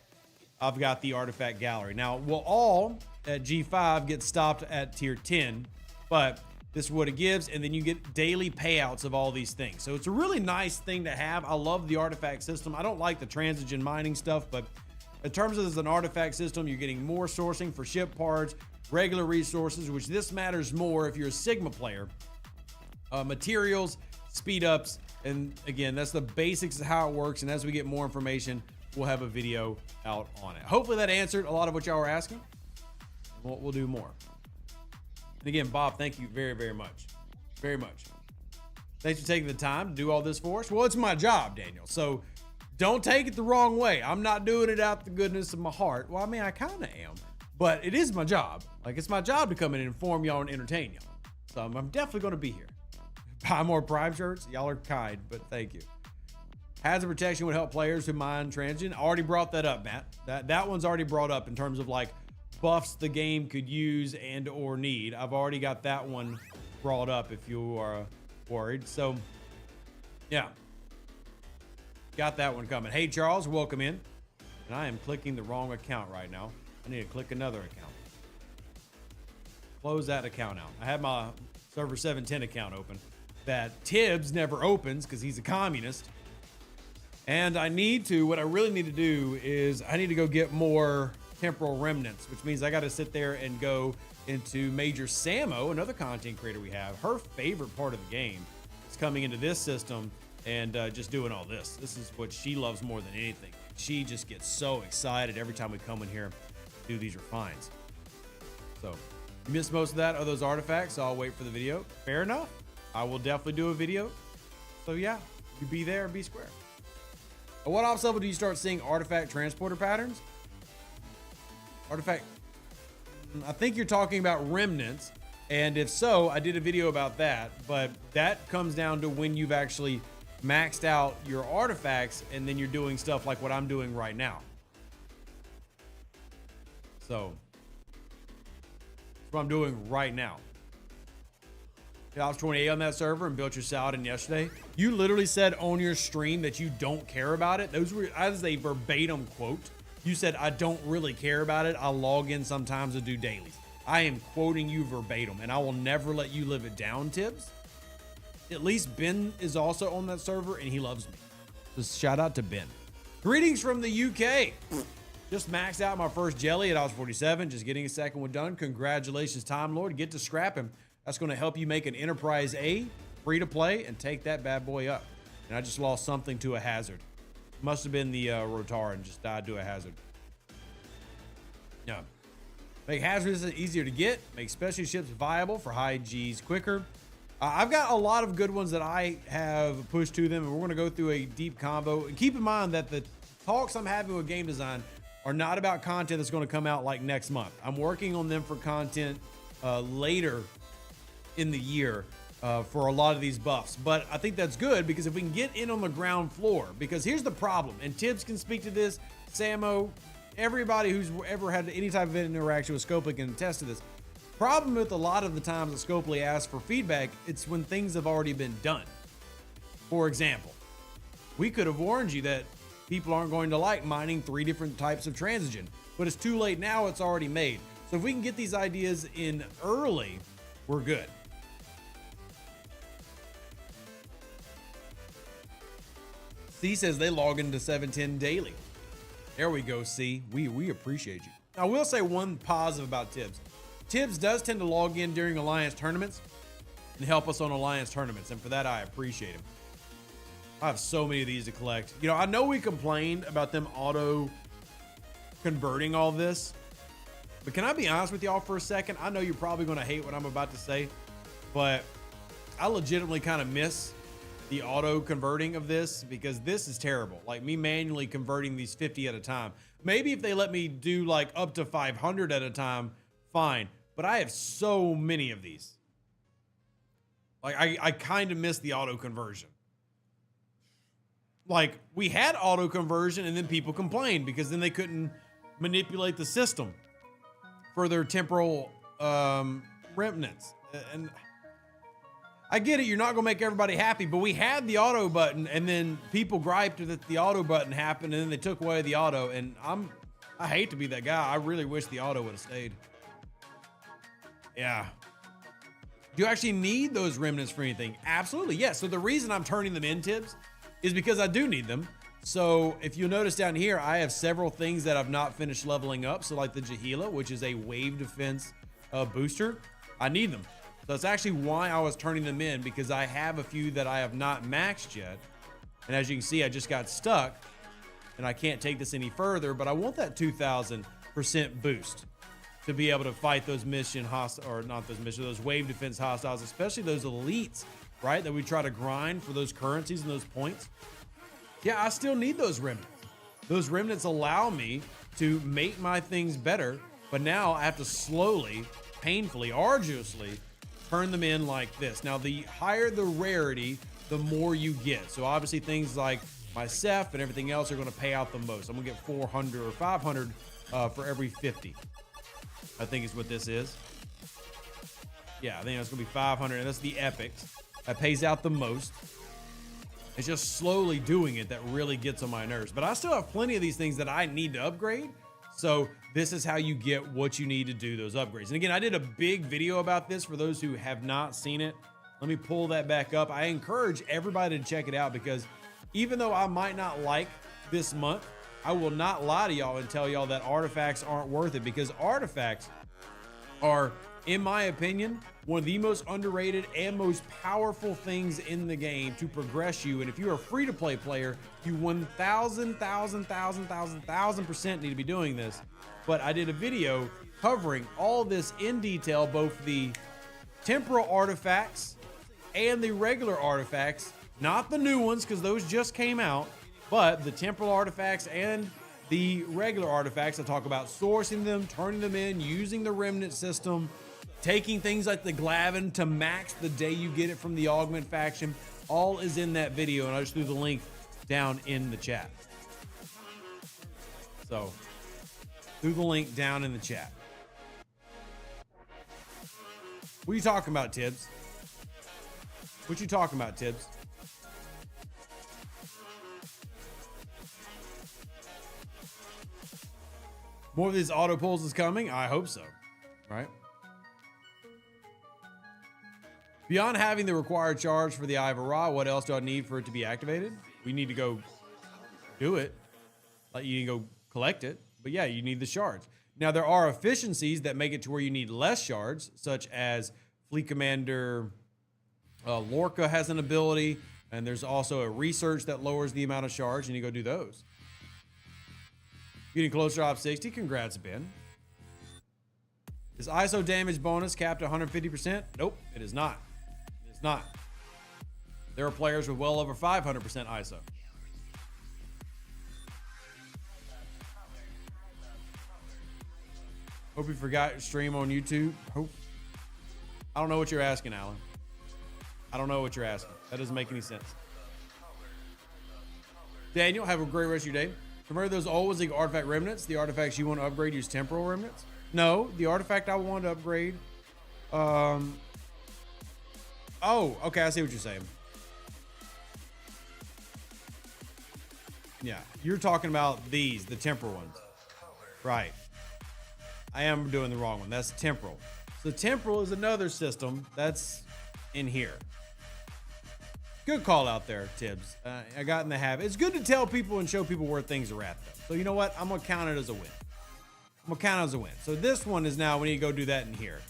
I've got the artifact gallery. Now, we'll all at G5 get stopped at tier 10, but this is what it gives, and then you get daily payouts of all these things. So it's a really nice thing to have. I love the artifact system. I don't like the transition mining stuff, but in terms of as an artifact system, you're getting more sourcing for ship parts, regular resources, which this matters more if you're a Sigma player, materials, speed ups, and again, that's the basics of how it works. And as we get more information, we'll have a video out on it. Hopefully that answered a lot of what y'all were asking. We'll do more. And again, Bob, thank you very, very much. Very much. Thanks for taking the time to do all this for us. Well, it's my job, Daniel. So don't take it the wrong way. I'm not doing it out the goodness of my heart. Well, I mean, I kind of am, but it is my job. Like, it's my job to come in and inform y'all and entertain y'all. So I'm definitely going to be here. Buy more Prime shirts. Y'all are kind, but thank you. Hazard protection would help players who mine transient. Already brought that up, Matt. That one's already brought up in terms of like buffs the game could use and or need. I've already got that one brought up if you are worried. So yeah, got that one coming. Hey Charles, welcome in. And I am clicking the wrong account right now. I need to click another account. Close that account out. I have my server 710 account open that Tibbs never opens because he's a communist. And I need to, what I really need to do is I need to go get more temporal remnants, which means I got to sit there and go into Major Samo, another content creator we have. Her favorite part of the game is coming into this system and just doing all this. This is what she loves more than anything. She just gets so excited every time we come in here and do these refines. So you missed most of that of those artifacts, so I'll wait for the video. Fair enough. I will definitely do a video. So yeah, you be there, be square. At what ops level do you start seeing artifact transporter patterns? Artifact, I think you're talking about remnants. And if so, I did a video about that, but that comes down to when you've actually maxed out your artifacts and then you're doing stuff like what I'm doing right now. So that's what I'm doing right now. I was 28 on that server and built your salad in yesterday. You literally said on your stream that you don't care about it. That was a verbatim quote. You said, I don't really care about it. I'll log in sometimes to do dailies. I am quoting you verbatim, and I will never let you live it down, Tibbs. At least Ben is also on that server, and he loves me. Just shout out to Ben. Greetings from the UK. Just maxed out my first jelly at hours 47. Just getting a second one done. Congratulations, Time Lord. Get to scrapping. That's going to help you make an Enterprise A free to play and take that bad boy up. And I just lost something to a hazard. Must have been the Rotar and just died to a hazard. No. Make hazards easier to get. Make specialty ships viable for high Gs quicker. I've got a lot of good ones that I have pushed to them, and we're going to go through a deep combo. And keep in mind that the talks I'm having with game design are not about content that's going to come out like next month. I'm working on them for content later in the year for a lot of these buffs. But I think that's good because if we can get in on the ground floor, because here's the problem, and Tibbs can speak to this, Samo, everybody who's ever had any type of interaction with Scopely can attest to this. Problem with a lot of the times that Scopely asks for feedback, it's when things have already been done. For example, we could have warned you that people aren't going to like mining 3 different types of transigen, but it's too late now, it's already made. So if we can get these ideas in early, we're good. C says they log into 710 daily. There we go, C. We appreciate you. I will say one positive about Tibbs. Tibbs does tend to log in during Alliance tournaments and help us on Alliance tournaments, and for that I appreciate him. I have so many of these to collect. You know, I know we complained about them auto converting all this, but can I be honest with y'all for a second? I know you're probably going to hate what I'm about to say, but I legitimately kind of miss the auto converting of this because this is terrible. Like me manually converting these 50 at a time. Maybe if they let me do like up to 500 at a time, fine. But I have so many of these. Like I kind of miss the auto conversion. Like we had auto conversion and then people complained because then they couldn't manipulate the system for their temporal remnants. And I get it, you're not gonna make everybody happy, but we had the auto button and then people griped that the auto button happened and then they took away the auto, and I hate to be that guy. I really wish the auto would have stayed. Yeah. Do you actually need those remnants for anything? Absolutely, yes. So the reason I'm turning them in, Tibbs, is because I do need them. So if you'll notice down here, I have several things that I've not finished leveling up. So like the Jahila, which is a wave defense booster, I need them. So that's actually why I was turning them in, because I have a few that I have not maxed yet. And as you can see, I just got stuck and I can't take this any further, but I want that 2000% boost to be able to fight those those wave defense hostiles, especially those elites, right? That we try to grind for those currencies and those points. Yeah, I still need those remnants. Those remnants allow me to make my things better, but now I have to slowly, painfully, arduously turn them in like this. Now, the higher the rarity, the more you get. So obviously things like my Ceph and everything else are going to pay out the most. I'm going to get 400 or 500 for every 50. I think is what this is. Yeah, I think that's going to be 500, and that's the epics. That pays out the most. It's just slowly doing it that really gets on my nerves. But I still have plenty of these things that I need to upgrade. So this is how you get what you need to do those upgrades. And again, I did a big video about this for those who have not seen it. Let me pull that back up. I encourage everybody to check it out, because even though I might not like this month, I will not lie to y'all and tell y'all that artifacts aren't worth it, because artifacts are in my opinion, one of the most underrated and most powerful things in the game to progress you. And if you're a free-to-play player, you 1000% need to be doing this. But I did a video covering all this in detail, both the temporal artifacts and the regular artifacts, not the new ones because those just came out, but the temporal artifacts and the regular artifacts. I talk about sourcing them, turning them in, using the remnant system, taking things like the Glavin to max the day you get it from the augment faction. All is in that video, and I just threw the link down in the chat. So, threw the link down in the chat. What are you talking about, Tibbs? What you talking about, Tibbs? More of these auto pulls is coming? I hope so, right? Beyond having the required charge for the Eye of Ra, what else do I need for it to be activated? We need to go do it. Like, you need to go collect it. But yeah, you need the shards. Now, there are efficiencies that make it to where you need less shards, such as Fleet Commander Lorca has an ability, and there's also a research that lowers the amount of shards, and you go do those. Getting closer to op 60. Congrats, Ben. Is ISO damage bonus capped at 150%? Nope, it is not. It's not. There are players with well over 500% ISO. Hope you forgot your stream on YouTube. Hope. I don't know what you're asking, Alan. I don't know what you're asking. That doesn't make any sense. Daniel, have a great rest of your day. Remember those always like artifact remnants? The artifacts you want to upgrade use temporal remnants? No, the artifact I want to upgrade. Oh, okay, I see what you're saying. Yeah, you're talking about these, the temporal ones. Right. I am doing the wrong one. That's temporal. So temporal is another system that's in here. Good call out there, Tibbs. I got in the habit. It's good to tell people and show people where things are at, though. So you know what? I'm going to count it as a win. I'm going to count it as a win. So this one is now, we need to go do that in here.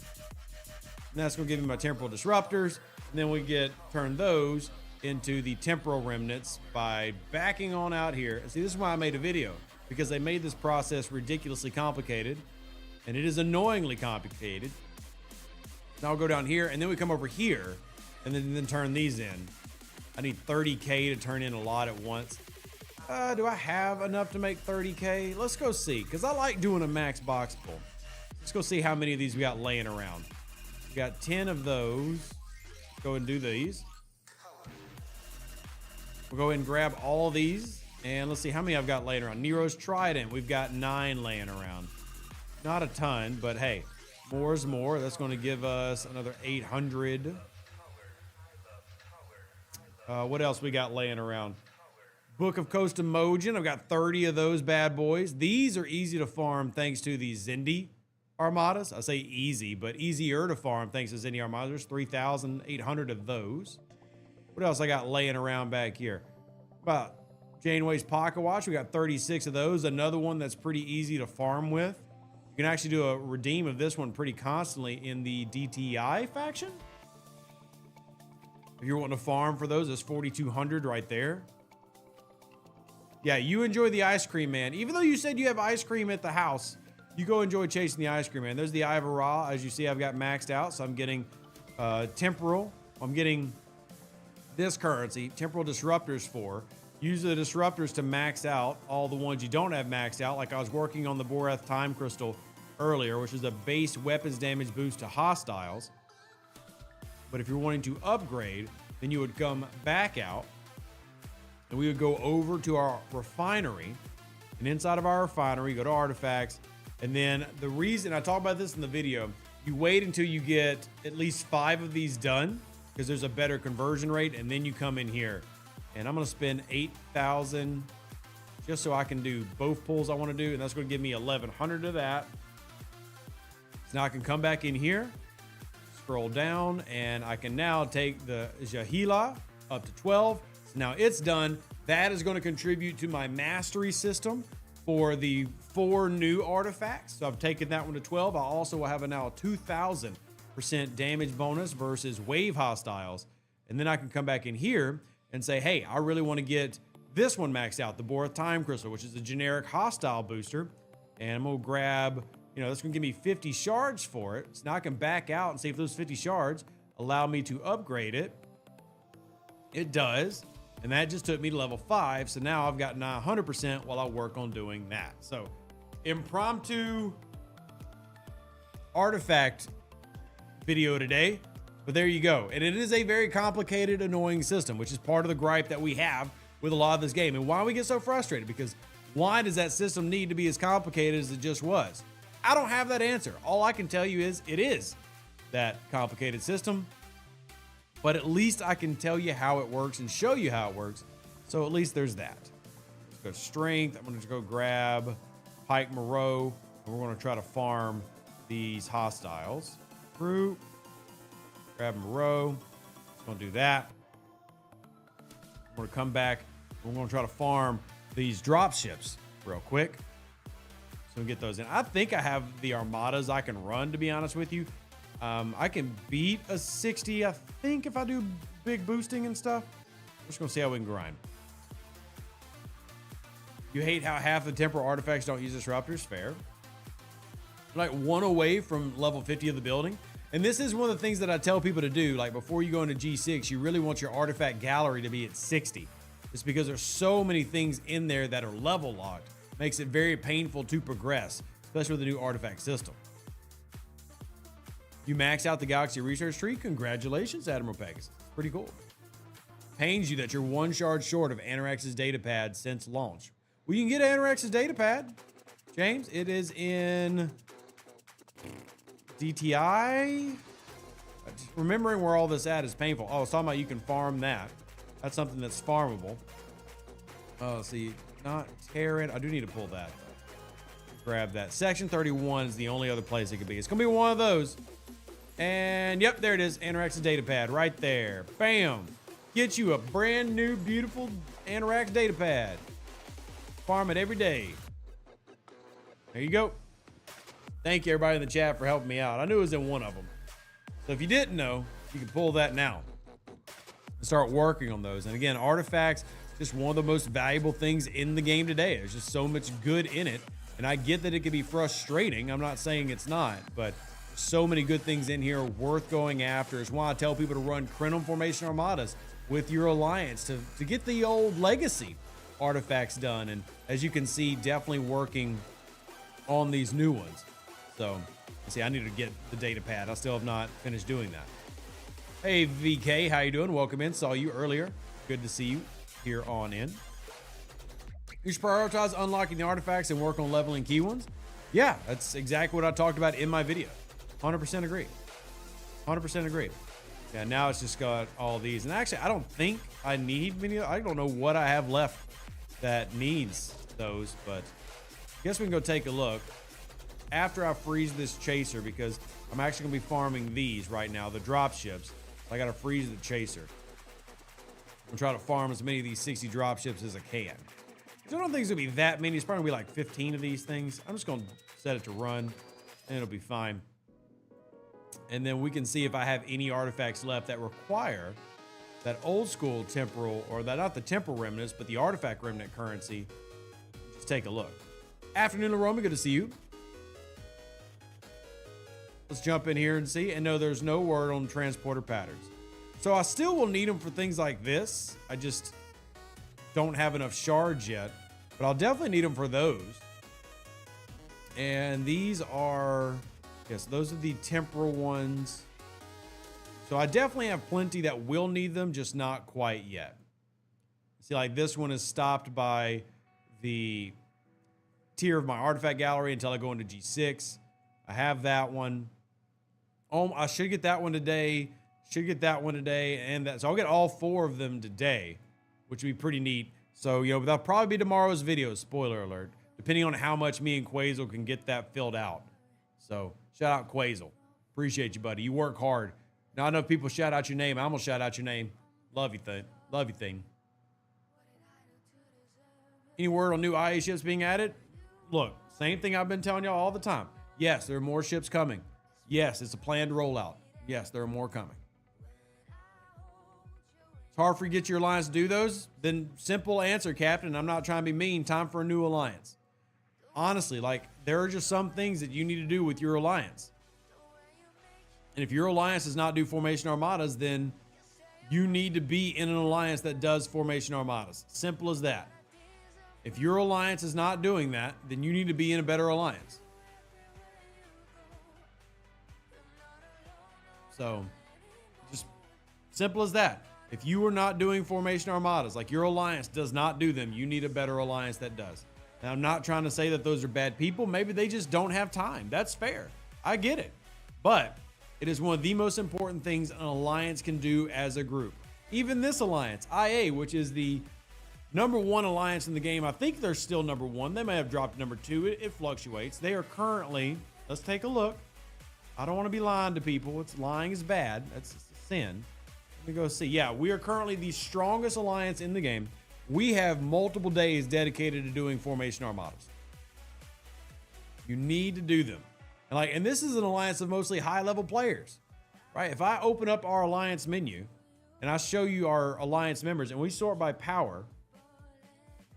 And that's going to give me my temporal disruptors. And then we turn those into the temporal remnants by backing on out here. And see, this is why I made a video. Because they made this process ridiculously complicated. And it is annoyingly complicated. Now I'll go down here, and then we come over here, and then turn these in. I need 30K to turn in a lot at once. Do I have enough to make 30K? Let's go see, because I like doing a max box pull. Let's go see how many of these we got laying around. We got 10 of those. Go and do these. We'll go ahead and grab all of these, and let's see how many I've got laying around. Nero's Trident, we've got 9 laying around. Not a ton, but hey, more is more. That's going to give us another 800. What else we got laying around? Book of Coast Emojin. I've got 30 of those bad boys. These are easy to farm thanks to the Zindi Armadas. I say easy, but easier to farm thanks to Zindi Armadas. There's 3,800 of those. What else I got laying around back here? About Janeway's Pocket Watch. We got 36 of those. Another one that's pretty easy to farm with. You can actually do a redeem of this one pretty constantly in the DTI faction. If you're wanting to farm for those, there's 4,200 right there. Yeah, you enjoy the ice cream, man. Even though you said you have ice cream at the house, you go enjoy chasing the ice cream, man. There's the Eye of Ra. As you see, I've got maxed out, so I'm getting temporal. I'm getting this currency, temporal disruptors for. Use the disruptors to max out all the ones you don't have maxed out. Like I was working on the Borath Time Crystal earlier, which is a base weapons damage boost to hostiles. But if you're wanting to upgrade, then you would come back out and we would go over to our refinery. And inside of our refinery, go to artifacts. And then the reason I talk about this in the video, you wait until you get at least 5 of these done because there's a better conversion rate. And then you come in here. And I'm going to spend 8,000 just so I can do both pulls I want to do. And that's going to give me 1,100 of that. So now I can come back in here, scroll down, and I can now take the Jahila up to 12. So now it's done. That is going to contribute to my mastery system. for the 4 new artifacts. So I've taken that one to 12. I also will have now a 2,000% damage bonus versus wave hostiles. And then I can come back in here and say, hey, I really want to get this one maxed out, the Borth Time Crystal, which is a generic hostile booster. And I'm going to grab, that's going to give me 50 shards for it. So now I can back out and see if those 50 shards allow me to upgrade it. It does. And that just took me to level 5. So now I've got 100% while I work on doing that. So impromptu artifact video today. But there you go. And it is a very complicated, annoying system, which is part of the gripe that we have with a lot of this game. And why we get so frustrated, because why does that system need to be as complicated as it just was? I don't have that answer. All I can tell you is it is that complicated system, but at least I can tell you how it works and show you how it works. So at least there's that. Let's go strength. I'm going to go grab Pike Moreau, and we're going to try to farm these hostiles. Fruit. Grab Moreau. Just going to do that. I'm going to come back. We're going to try to farm these drop ships real quick. So we get those in. I think I have the armadas I can run, to be honest with you. I can beat a 60, I think, if I do big boosting and stuff. We're just going to see how we can grind. You hate how half the temporal artifacts don't use disruptors? Fair. Like 1 away from level 50 of the building. And this is one of the things that I tell people to do. Like before you go into G6, you really want your artifact gallery to be at 60. It's because there's so many things in there that are level locked. Makes it very painful to progress, especially with the new artifact system. You max out the Galaxy Research Tree. Congratulations, Admiral Pegasus. Pretty cool. Pains you that you're 1 shard short of Anorax's datapad since launch. Well, you can get Anorax's datapad, James. It is in DTI. Just remembering where all this at is painful. Oh, I was talking about you can farm that. That's something that's farmable. Oh, let's see. Not Terran. I do need to pull that. Grab that. Section 31 is the only other place it could be. It's going to be one of those. And yep, there it is. Anorax's datapad right there. Bam. Get you a brand new, beautiful Anorax datapad. Farm it every day. There you go. Thank you, everybody in the chat, for helping me out. I knew it was in one of them. So if you didn't know, you can pull that now and start working on those. And again, artifacts, just one of the most valuable things in the game today. There's just so much good in it. And I get that it can be frustrating. I'm not saying it's not, but so many good things in here worth going after. It's why I tell people to run Crenum Formation Armadas with your alliance to get the old legacy artifacts done. And as you can see, definitely working on these new ones. So, see, I need to get the data pad. I still have not finished doing that. Hey, VK, how you doing? Welcome in. Saw you earlier. Good to see you here on in. You should prioritize unlocking the artifacts and work on leveling key ones. Yeah, that's exactly what I talked about in my video. 100% agree. 100% agree. Yeah, now it's just got all these. And actually, I don't think I need many. I don't know what I have left that needs those, but I guess we can go take a look after I freeze this chaser, because I'm actually going to be farming these right now, the drop ships. I got to freeze the chaser. I'm going to try to farm as many of these 60 drop ships as I can. So I don't think it's going to be that many. It's probably going to be like 15 of these things. I'm just going to set it to run, and it'll be fine. And then we can see if I have any artifacts left that require that old school temporal, or that not the temporal remnants, but the artifact remnant currency. Just take a look. Afternoon, Aroma. Good to see you. Let's jump in here and see. And no, there's no word on transporter patterns. So I still will need them for things like this. I just don't have enough shards yet, but I'll definitely need them for those. And these are, yes, those are the temporal ones. So I definitely have plenty that will need them, just not quite yet. See, like this one is stopped by the tier of my artifact gallery until I go into G6. I have that one. Oh, I should get that one today. Should get that one today. And that, so I'll get all 4 of them today, which would be pretty neat. So, you know, that'll probably be tomorrow's video, spoiler alert, depending on how much me and Quazel can get that filled out. So, shout out Quazel. Appreciate you, buddy. You work hard. Not enough people shout out your name. I'm going to shout out your name. Love you, thing. Any word on new IA ships being added? look, same thing I've been telling y'all all the time. Yes, there are more ships coming. Yes, it's a planned rollout. Yes, there are more coming. It's hard for you to get your alliance to do those. Then simple answer, Captain. I'm not trying to be mean. Time for a new alliance. Honestly, like, there are just some things that you need to do with your alliance. And if your alliance does not do formation armadas, then you need to be in an alliance that does formation armadas. Simple as that. If your alliance is not doing that, then you need to be in a better alliance. So, just simple as that. If you are not doing formation armadas, like your alliance does not do them, you need a better alliance that does. Now, I'm not trying to say that those are bad people. Maybe they just don't have time. That's fair. I get it. But it is one of the most important things an alliance can do as a group. Even this alliance, IA, which is the #1 alliance in the game. I think they're still #1. They may have dropped to #2. It fluctuates. They are currently, let's take a look. I don't want to be lying to people. Lying is bad. That's a sin. Let me go see. Yeah, we are currently the strongest alliance in the game. We have multiple days dedicated to doing formation armadas. You need to do them. And this is an alliance of mostly high-level players, right? If I open up our alliance menu and I show you our alliance members and we sort by power,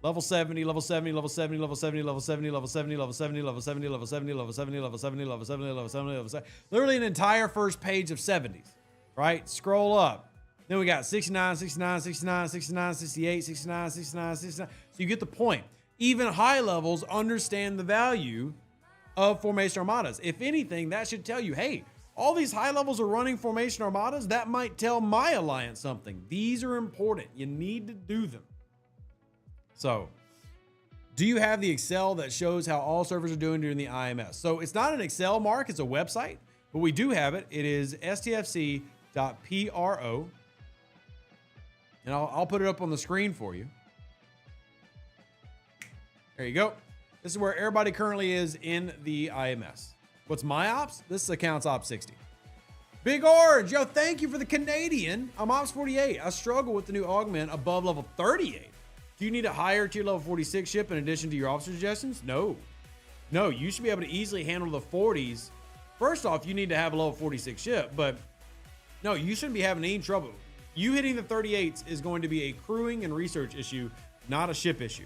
level 70, level 70, level 70, level 70, level 70, level 70, level 70, level 70, level 70, level 70, level 70, level 70, level 70, level 70. Literally an entire first page of 70s, right? Scroll up. Then we got 69, 69, 69, 69, 68, 69, 69, 69. So you get the point. Even high levels understand the value of formation armadas. If anything, that should tell you, hey, all these high levels are running formation armadas. That might tell my alliance something. These are important. You need to do them. So, do you have the Excel that shows how all servers are doing during the IMS? So, it's not an Excel, Mark. It's a website. But we do have it. It is stfc.pro. And I'll put it up on the screen for you. There you go. This is where everybody currently is in the IMS. What's my ops? This account's ops 60. Big Orange, yo, thank you for the Canadian. I'm ops 48. I struggle with the new augment above level 38. Do you need a higher tier level 46 ship in addition to your officer suggestions? No. No, you should be able to easily handle the 40s. First off, you need to have a level 46 ship, but no, you shouldn't be having any trouble. You hitting the 38s is going to be a crewing and research issue, not a ship issue.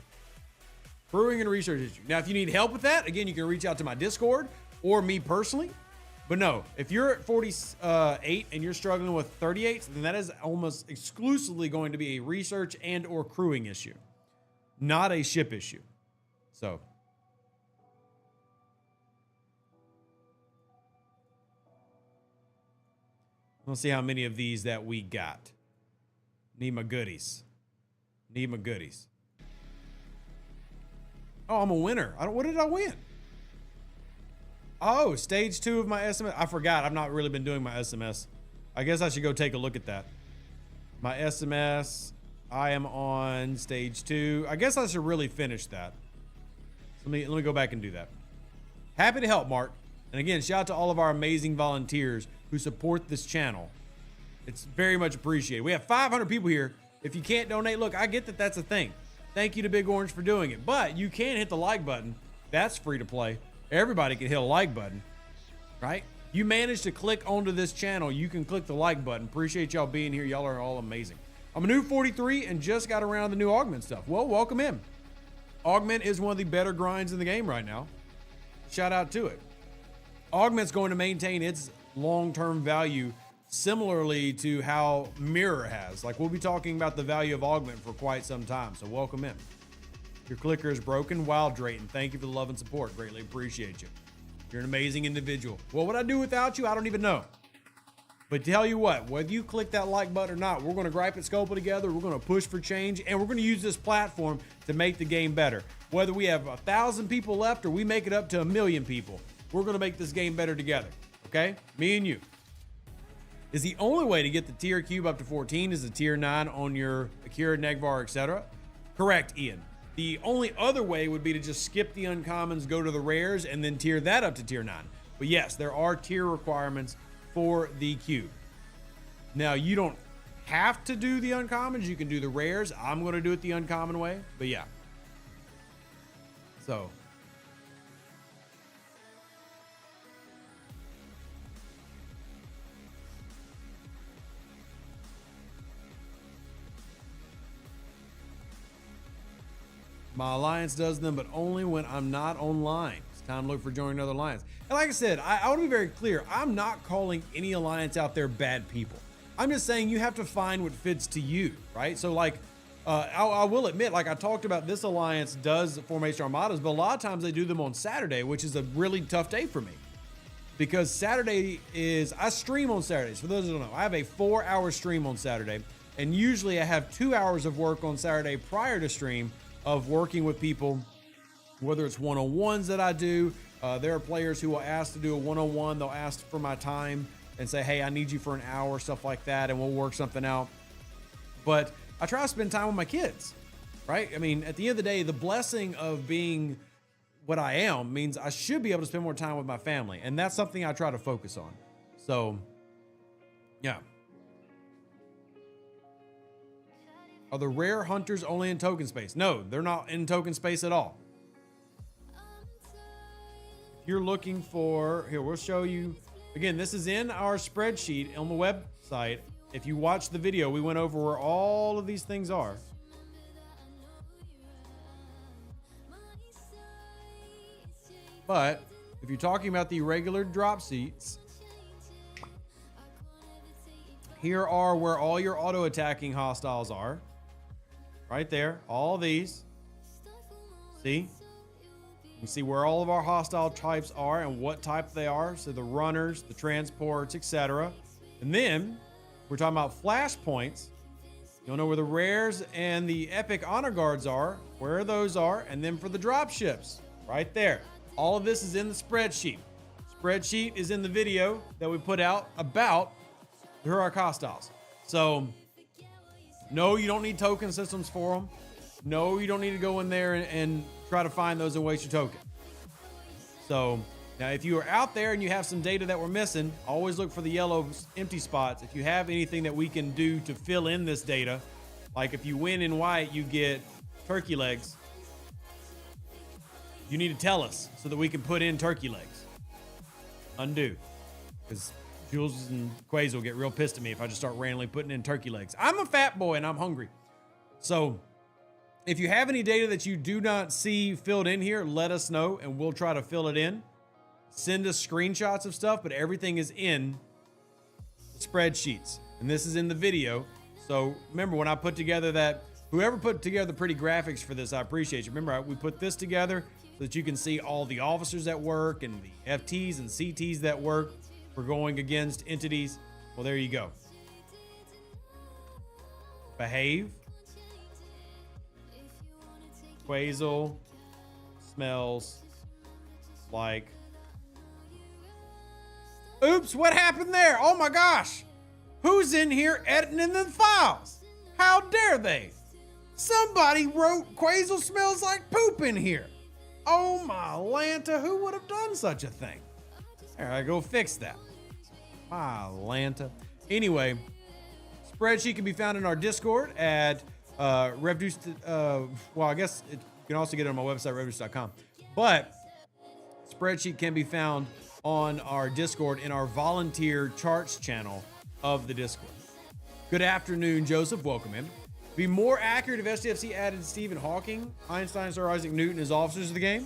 Crewing and research issue. Now, if you need help with that, again, you can reach out to my Discord or me personally. But no, if you're at 48 and you're struggling with 38s, then that is almost exclusively going to be a research and or crewing issue, not a ship issue. So, let's see how many of these that we got. Need my goodies. Need my goodies. Oh, I'm a winner. What did I win? Oh, stage 2 of my SMS. I forgot. I've not really been doing my SMS. I guess I should go take a look at that. My SMS. I am on stage 2. I guess I should really finish that. So let me go back and do that. Happy to help, Mark. And again, shout out to all of our amazing volunteers who support this channel. It's very much appreciated. We have 500 people here. If you can't donate, look, I get that that's a thing. Thank you to Big Orange for doing it. But you can hit the like button. That's free to play. Everybody can hit a like button, right? You managed to click onto this channel, you can click the like button. Appreciate y'all being here. Y'all are all amazing. I'm a new 43 and just got around the new augment stuff. Well, welcome in. Augment is one of the better grinds in the game right now. Shout out to it. Augment's going to maintain its long-term value similarly to how Mirror has. Like, we'll be talking about the value of Augment for quite some time, so welcome in. Your clicker is broken. Wild Drayton, thank you for the love and support. Greatly appreciate you. You're an amazing individual. What would I do without you? I don't even know. But tell you what, whether you click that like button or not, we're going to gripe at Scopa together. We're going to push for change, and we're going to use this platform to make the game better. Whether we have 1,000 people left or we make it up to 1 million people, we're going to make this game better together. Okay? Me and you. Is the only way to get the tier cube up to 14 is a tier 9 on your Akira, Negvar, etc. Correct, Ian. The only other way would be to just skip the uncommons, go to the rares, and then tier that up to tier 9. But yes, there are tier requirements for the cube. Now, you don't have to do the uncommons. You can do the rares. I'm going to do it the uncommon way. But yeah. So, My alliance does them, but only when I'm not online. It's time to look for joining another alliance. And like I said, I want to be very clear. I'm not calling any alliance out there bad people. I'm just saying you have to find what fits to you, right? So like, I will admit, like I talked about, this alliance does formation armadas, but a lot of times they do them on Saturday, which is a really tough day for me. Because Saturday is, I stream on Saturdays. For those who don't know, I have a 4-hour stream on Saturday. And usually I have 2 hours of work on Saturday prior to stream of working with people, whether it's one-on-ones that I do. There are players who will ask to do a one-on-one. They'll ask for my time and say, hey, I need you for an hour, stuff like that, and we'll work something out. But I try to spend time with my kids, right? I mean, at the end of the day, the blessing of being what I am means I should be able to spend more time with my family. And that's something I try to focus on. So, yeah. Are the rare hunters only in token space? No, they're not in token space at all. If you're looking for, here, we'll show you. Again, this is in our spreadsheet on the website. If you watch the video, we went over where all of these things are. But if you're talking about the regular drop seats, here are where all your auto attacking hostiles are. Right there, all these. See? You can see where all of our hostile types are and what type they are. So the runners, the transports, etc. And then we're talking about flashpoints. You'll know where the rares and the epic honor guards are, where those are, and then for the drop ships, right there. All of this is in the spreadsheet. Spreadsheet is in the video that we put out about the Heroic Hostiles. So, no, you don't need token systems for them. No, you don't need to go in there and try to find those and waste your token. So, now if you are out there and you have some data that we're missing, always look for the yellow empty spots. If you have anything that we can do to fill in this data, like if you win in white, you get turkey legs. You need to tell us so that we can put in turkey legs. Undo. Because Jules and Quays will get real pissed at me if I just start randomly putting in turkey legs. I'm a fat boy and I'm hungry. So if you have any data that you do not see filled in here, let us know and we'll try to fill it in. Send us screenshots of stuff, but everything is in the spreadsheets. And this is in the video. So remember when I put together that, whoever put together the pretty graphics for this, I appreciate you. Remember, we put this together so that you can see all the officers that work and the FTs and CTs that work for going against entities. Well, there you go. Behave. Quasel smells like. Oops, what happened there? Oh my gosh. Who's in here editing the files? How dare they? Somebody wrote Quasel smells like poop in here. Oh my Lanta, who would have done such a thing? There, I go fix that. My Lanta. Anyway, spreadsheet can be found in our Discord at reduced. Well, I guess you can also get it on my website, reduced.com. But spreadsheet can be found on our Discord in our volunteer charts channel of the Discord. Good afternoon, Joseph. Welcome in. Be more accurate if STFC added Stephen Hawking, Einstein, Sir Isaac Newton as officers of the game?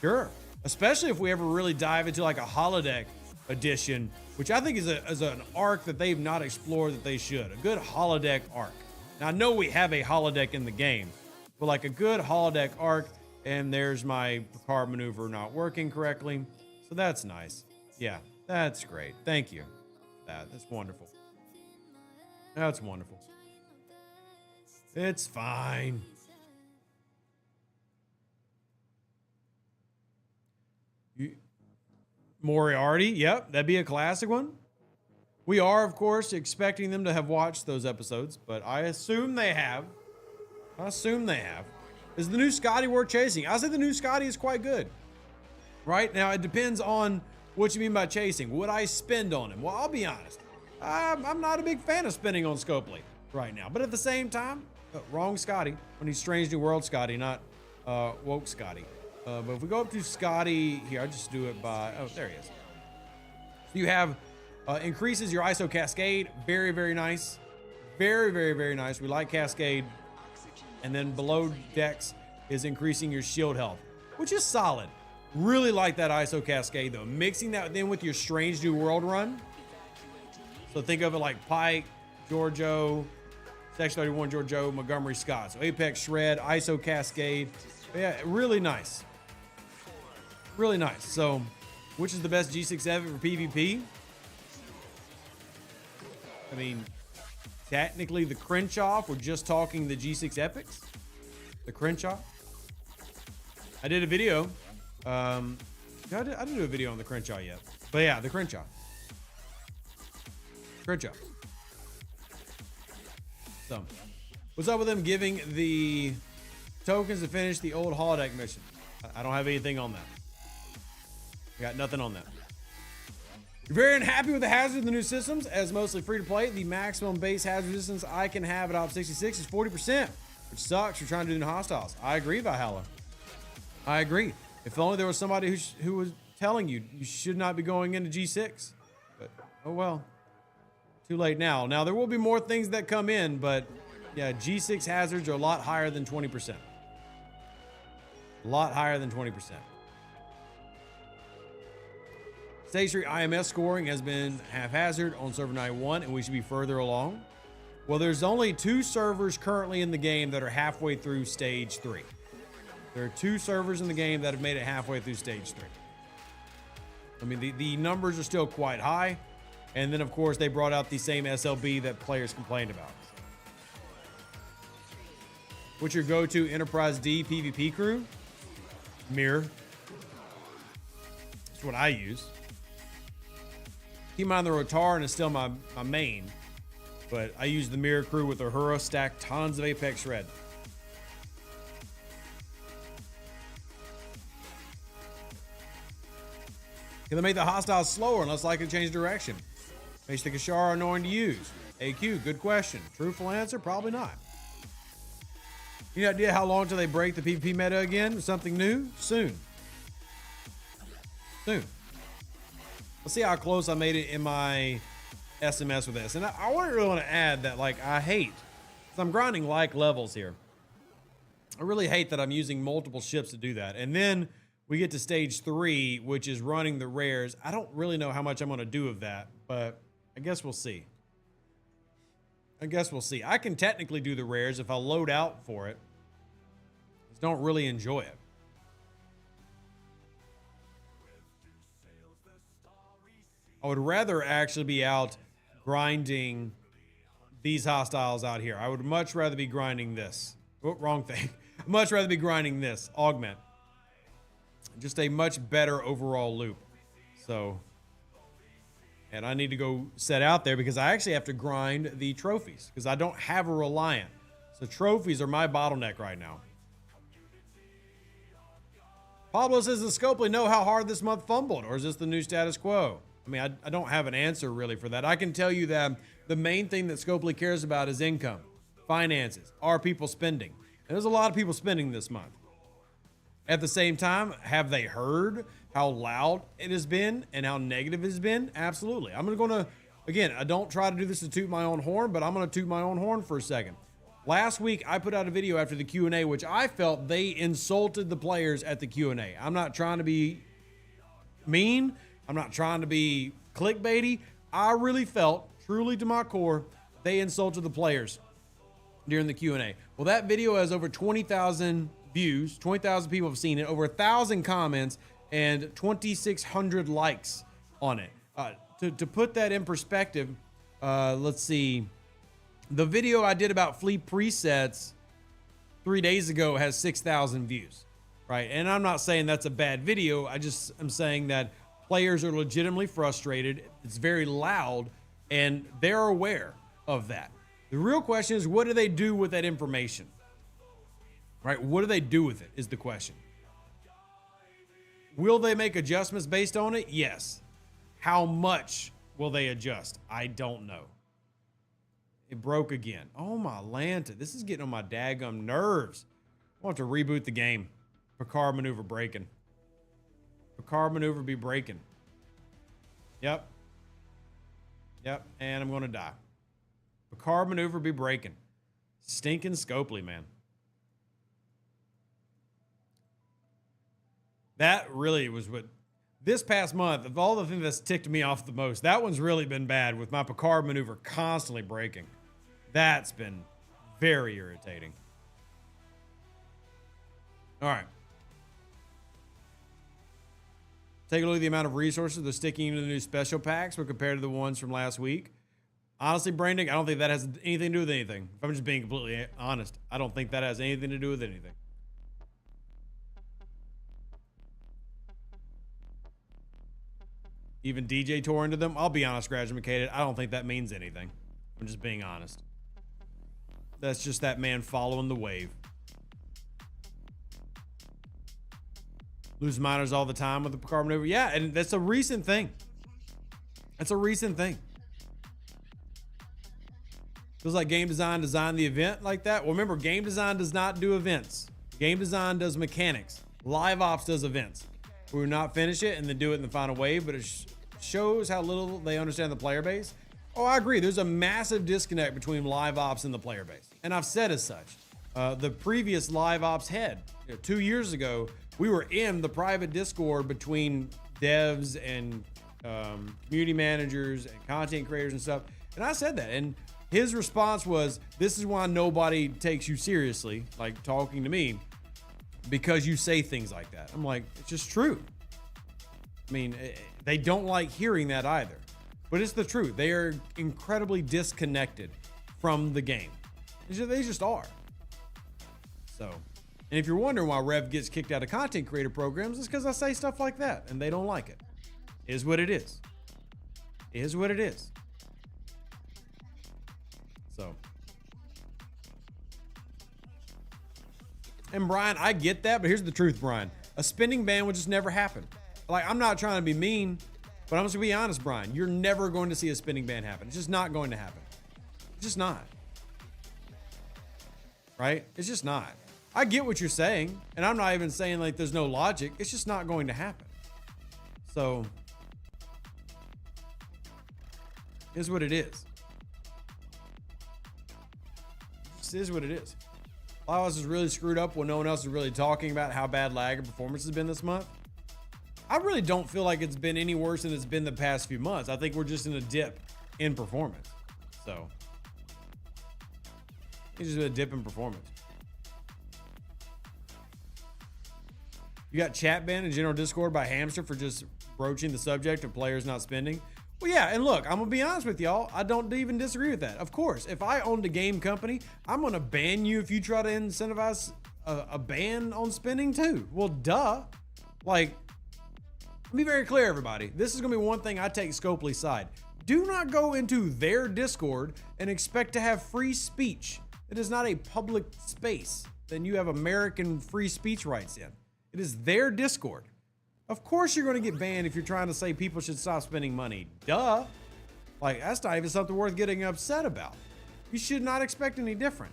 Sure. Especially if we ever really dive into like a holodeck edition, which I think is an arc that they've not explored that they should. A good holodeck arc. Now, I know we have a holodeck in the game, but like a good holodeck arc, and there's my Picard maneuver not working correctly. So that's nice. Yeah, that's great. Thank you. That's wonderful. That's wonderful. It's fine. Moriarty, yep, that'd be a classic one. We are, of course, expecting them to have watched those episodes, but I assume they have. Is the new Scotty worth chasing? I say the new Scotty is quite good. Right? Now, it depends on what you mean by chasing. Would I spend on him? Well, I'll be honest. I'm not a big fan of spending on Scopely right now. But at the same time, wrong Scotty. When he's Strange New World Scotty, not woke Scotty. But if we go up to Scotty, here, I'll just do it by, oh, there he is. You have increases your ISO Cascade. Very, very nice. Very, very, very nice. We like Cascade. And then below decks, is increasing your shield health, which is solid. Really like that ISO cascade though. Mixing that then with your Strange New World run. So think of it like Pike, Giorgio, Section 31 Giorgio, Montgomery Scott. So Apex Shred, ISO cascade. Yeah, really nice. Really nice. So, which is the best G6 ever for PvP? I mean, technically the Crenshaw, if we're just talking the G6 epics. The Crenshaw. I did a video. I didn't do a video on the Crenshaw yet. But yeah, the Crenshaw. Crenshaw. So, what's up with them giving the tokens to finish the old holodeck mission? I don't have anything on that. I got nothing on that. You're very unhappy with the hazards of the new systems, as mostly free to play. The maximum base hazard resistance I can have at Op 66 is 40%, which sucks. You're trying to do new hostiles. I agree, Valhalla. I agree. If only there was somebody who was telling you you should not be going into G6. But oh well. Too late now. Now there will be more things that come in, but yeah, G6 hazards are a lot higher than 20%. A lot higher than 20%. Stage 3 IMS scoring has been haphazard on server 91, and we should be further along. Well, there's only 2 servers currently in the game that are halfway through stage 3. There are 2 servers in the game that have made it halfway through stage 3. I mean, the numbers are still quite high. And then, of course, they brought out the same SLB that players complained about. What's your go-to Enterprise D PvP crew? Mirror. That's what I use. Keep in mind the Rotaran is still my main. But I use the Mirror crew with Uhura, stack tons of Apex Shred. Can they make the hostiles slower and less likely to change direction? Makes the Kashara annoying to use. AQ, good question. Truthful answer, probably not. Any idea how long till they break the PvP meta again? Something new? Soon. Soon. Let's see how close I made it in my SMS with this. And I really want to add that, like, I hate, because I'm grinding like levels here. I really hate that I'm using multiple ships to do that. And then we get to stage 3, which is running the rares. I don't really know how much I'm going to do of that, but I guess we'll see. I guess we'll see. I can technically do the rares if I load out for it. Just don't really enjoy it. I would rather actually be out grinding these hostiles out here. I would much rather be grinding this. Oh, wrong thing. Much rather be grinding this. Augment. Just a much better overall loop. So... and I need to go set out there because I actually have to grind the trophies because I don't have a Reliant. So trophies are my bottleneck right now. Pablo says, does Scopely know how hard this month fumbled, or is this the new status quo? I mean, I don't have an answer really for that. I can tell you that the main thing that Scopely cares about is income, finances, are people spending? And there's a lot of people spending this month. At the same time, have they heard how loud it has been and how negative it has been? Absolutely. I'm going to, again, I don't try to do this to toot my own horn, but I'm going to toot my own horn for a second. Last week, I put out a video after the Q&A, which I felt they insulted the players at the Q&A. I'm not trying to be mean. I'm not trying to be clickbaity. I really felt, truly to my core, they insulted the players during the Q&A. Well, that video has over 20,000 views. 20,000 people have seen it. Over 1,000 comments and 2,600 likes on it. To put that in perspective, let's see. The video I did about fleet presets 3 days ago has 6,000 views, right? And I'm not saying that's a bad video. I just am saying that players are legitimately frustrated. It's very loud, and they're aware of that. The real question is, what do they do with that information? Right? What do they do with it is the question. Will they make adjustments based on it? Yes. How much will they adjust? I don't know. It broke again. Oh, my Lanta. This is getting on my daggum nerves. I want to reboot the game. Picard maneuver breaking. Picard maneuver be breaking. Yep. Yep. And I'm going to die. Picard maneuver be breaking. Stinking Scopely, man. That really was what this past month, of all the things that's ticked me off the most, that one's really been bad with my Picard maneuver constantly breaking. That's been very irritating. All right. Take a look at the amount of resources they're sticking into the new special packs when compared to the ones from last week. Honestly, Brandon, I don't think that has anything to do with anything. If I'm just being completely honest, I don't think that has anything to do with anything. Even DJ tore into them. I'll be honest, Graduated, I don't think that means anything. I'm just being honest. That's just that man following the wave. Lose miners all the time with the Picard maneuver. Yeah, and that's a recent thing. That's a recent thing. Feels like game design designed the event like that. Well, remember, game design does not do events. Game design does mechanics. Live ops does events. We will not finish it and then do it in the final wave, but it shows how little they understand the player base. Oh, I agree. There's a massive disconnect between live ops and the player base. And I've said as such. The previous live ops head, 2 years ago, we were in the private Discord between devs and community managers and content creators and stuff. And I said that. And his response was, this is why nobody takes you seriously, like talking to me, because you say things like that. I'm like, it's just true. I mean, they don't like hearing that either. But it's the truth. They are incredibly disconnected from the game. They just are. So, and if you're wondering why Rev gets kicked out of content creator programs, it's because I say stuff like that and they don't like it. Is what it is. Is what it is. So. And Brian, I get that, but here's the truth, Brian. A spending ban would just never happen. Like, I'm not trying to be mean, but I'm just gonna be honest, Brian. You're never going to see a spending ban happen. It's just not going to happen. It's just not. Right? It's just not. I get what you're saying, and I'm not even saying like there's no logic. It's just not going to happen. So, is what it is. This is what it is. A lot of us is really screwed up when no one else is really talking about how bad lag and performance has been this month. I really don't feel like it's been any worse than it's been the past few months. I think we're just in a dip in performance. So, it's just a dip in performance. You got chat banned in general Discord by Hamster for just broaching the subject of players not spending. Well, yeah, and look, I'm gonna be honest with y'all. I don't even disagree with that. Of course, if I owned a game company, I'm gonna ban you if you try to incentivize a ban on spending too. Well, duh. Like, be very clear, everybody. This is gonna be one thing I take Scopely's side. Do not go into their Discord and expect to have free speech. It is not a public space. Then you have American free speech rights in. It is their Discord. Of course you're going to get banned if you're trying to say people should stop spending money. Duh. Like, that's not even something worth getting upset about. You should not expect any different.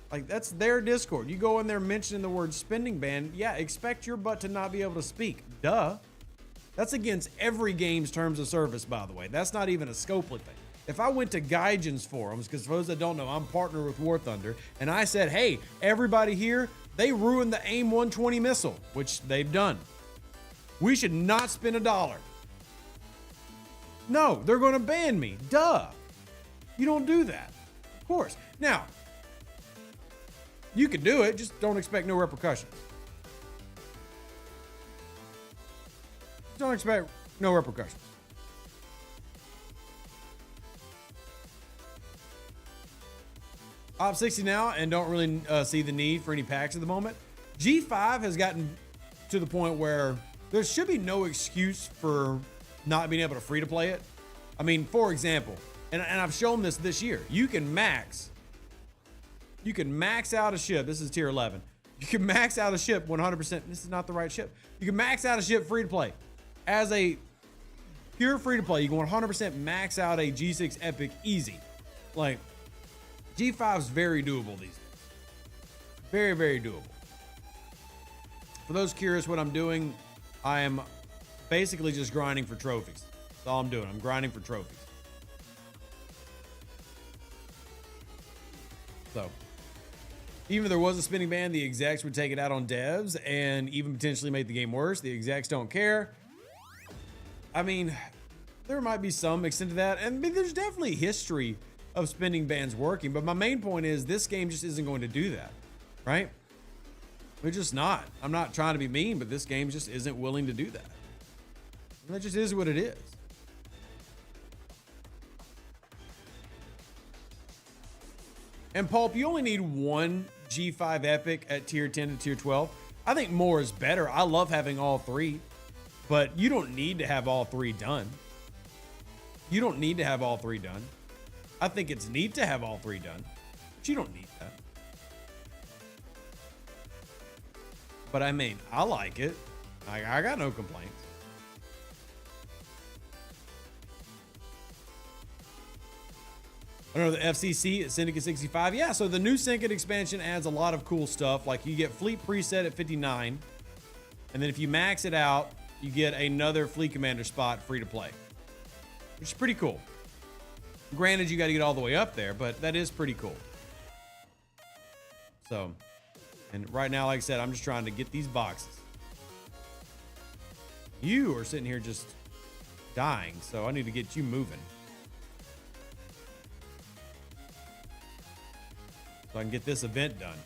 Like, that's their Discord. You go in there mentioning the word spending ban. Yeah, expect your butt to not be able to speak. Duh. That's against every game's terms of service, by the way. That's not even a Scopely thing. If I went to Gaijin's forums, because for those that don't know, I'm partnered with War Thunder, and I said, hey, everybody here, they ruined the AIM 120 missile, which they've done. We should not spend $1. No, they're going to ban me. Duh. You don't do that. Of course. Now, you can do it, just don't expect no repercussions. Don't expect no repercussions. Op 60 now and don't really see the need for any packs at the moment. G5 has gotten to the point where there should be no excuse for not being able to free to play it. I mean, for example, and I've shown this year, you can max out a ship. This is tier 11. You can max out a ship 100%. This is not the right ship. You can max out a ship free to play. As a pure free to play, you can 100% max out a G6 Epic easy. Like, G5 is very doable these days. Very, very doable. For those curious what I'm doing, I am basically just grinding for trophies. That's all I'm doing. I'm grinding for trophies. So, Even if there was a spinning ban, the execs would take it out on devs and even potentially make the game worse. The execs don't care. I mean, there might be some extent to that. And I mean, there's definitely history of spinning bans working. But my main point is this game just isn't going to do that, right? It's just not. I'm not trying to be mean, but this game just isn't willing to do that. And that just is what it is. And Pulp, you only need one G5 Epic at tier 10 to tier 12. I think more is better. I love having all three, but you don't need to have all three done. You don't need to have all three done. I think it's neat to have all three done, but you don't need that. But I mean, I like it. I got no complaints. I know the FCC at Syndicate 65. Yeah, so the new Syndicate expansion adds a lot of cool stuff. Like you get Fleet Preset at 59. And then if you max it out, you get another Fleet Commander spot free to play, which is pretty cool. Granted, you got to get all the way up there, but that is pretty cool. So, and right now, like I said, I'm just trying to get these boxes. You are sitting here just dying, so I need to get you moving. So I can get this event done.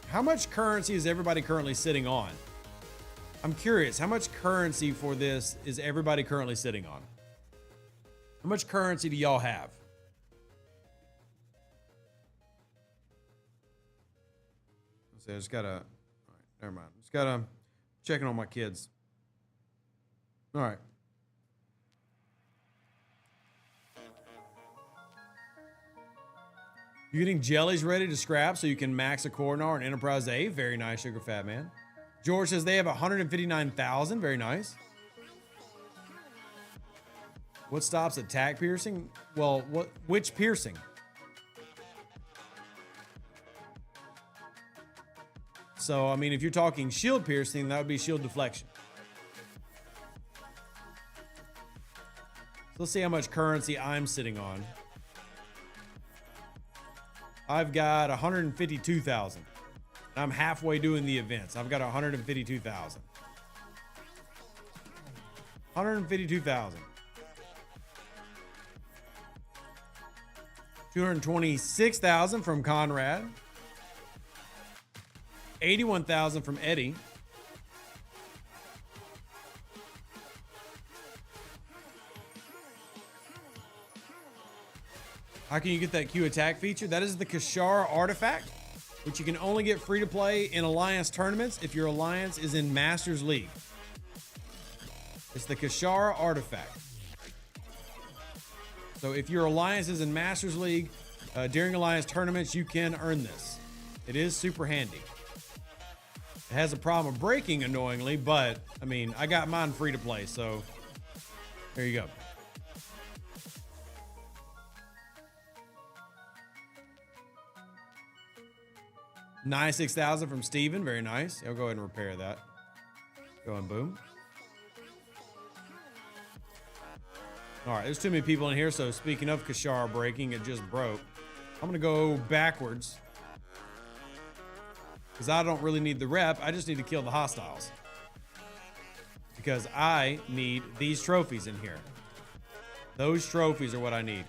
How much currency is everybody currently sitting on? I'm curious, how much currency for this is everybody currently sitting on? How much currency do y'all have? Let's see, I just gotta, all right, never mind. Just gotta, checking on my kids. All right. You're getting jellies ready to scrap so you can max a Coronar and Enterprise A. Very nice, Sugar Fat Man. George says they have 159,000. Very nice. What stops attack piercing? Well, which piercing? So, I mean, if you're talking shield piercing, that would be shield deflection. So let's see how much currency I'm sitting on. I've got 152,000. I'm halfway doing the events. I've got 152,000. 152,000. 226,000 from Conrad. 81,000 from Eddie. How can you get that Q attack feature? That is the Kashara artifact, which you can only get free to play in Alliance tournaments if your Alliance is in Masters League. It's the Kashara artifact. So if your Alliance is in Masters League during Alliance tournaments, you can earn this. It is super handy. It has a problem of breaking annoyingly, but I mean, I got mine free to play, so there you go. $96,000 from Steven. Very nice. I'll go ahead and repair that. Go and boom. All right, there's too many people in here, so speaking of Kashara breaking, it just broke. I'm going to go backwards because I don't really need the rep. I just need to kill the hostiles because I need these trophies in here. Those trophies are what I need.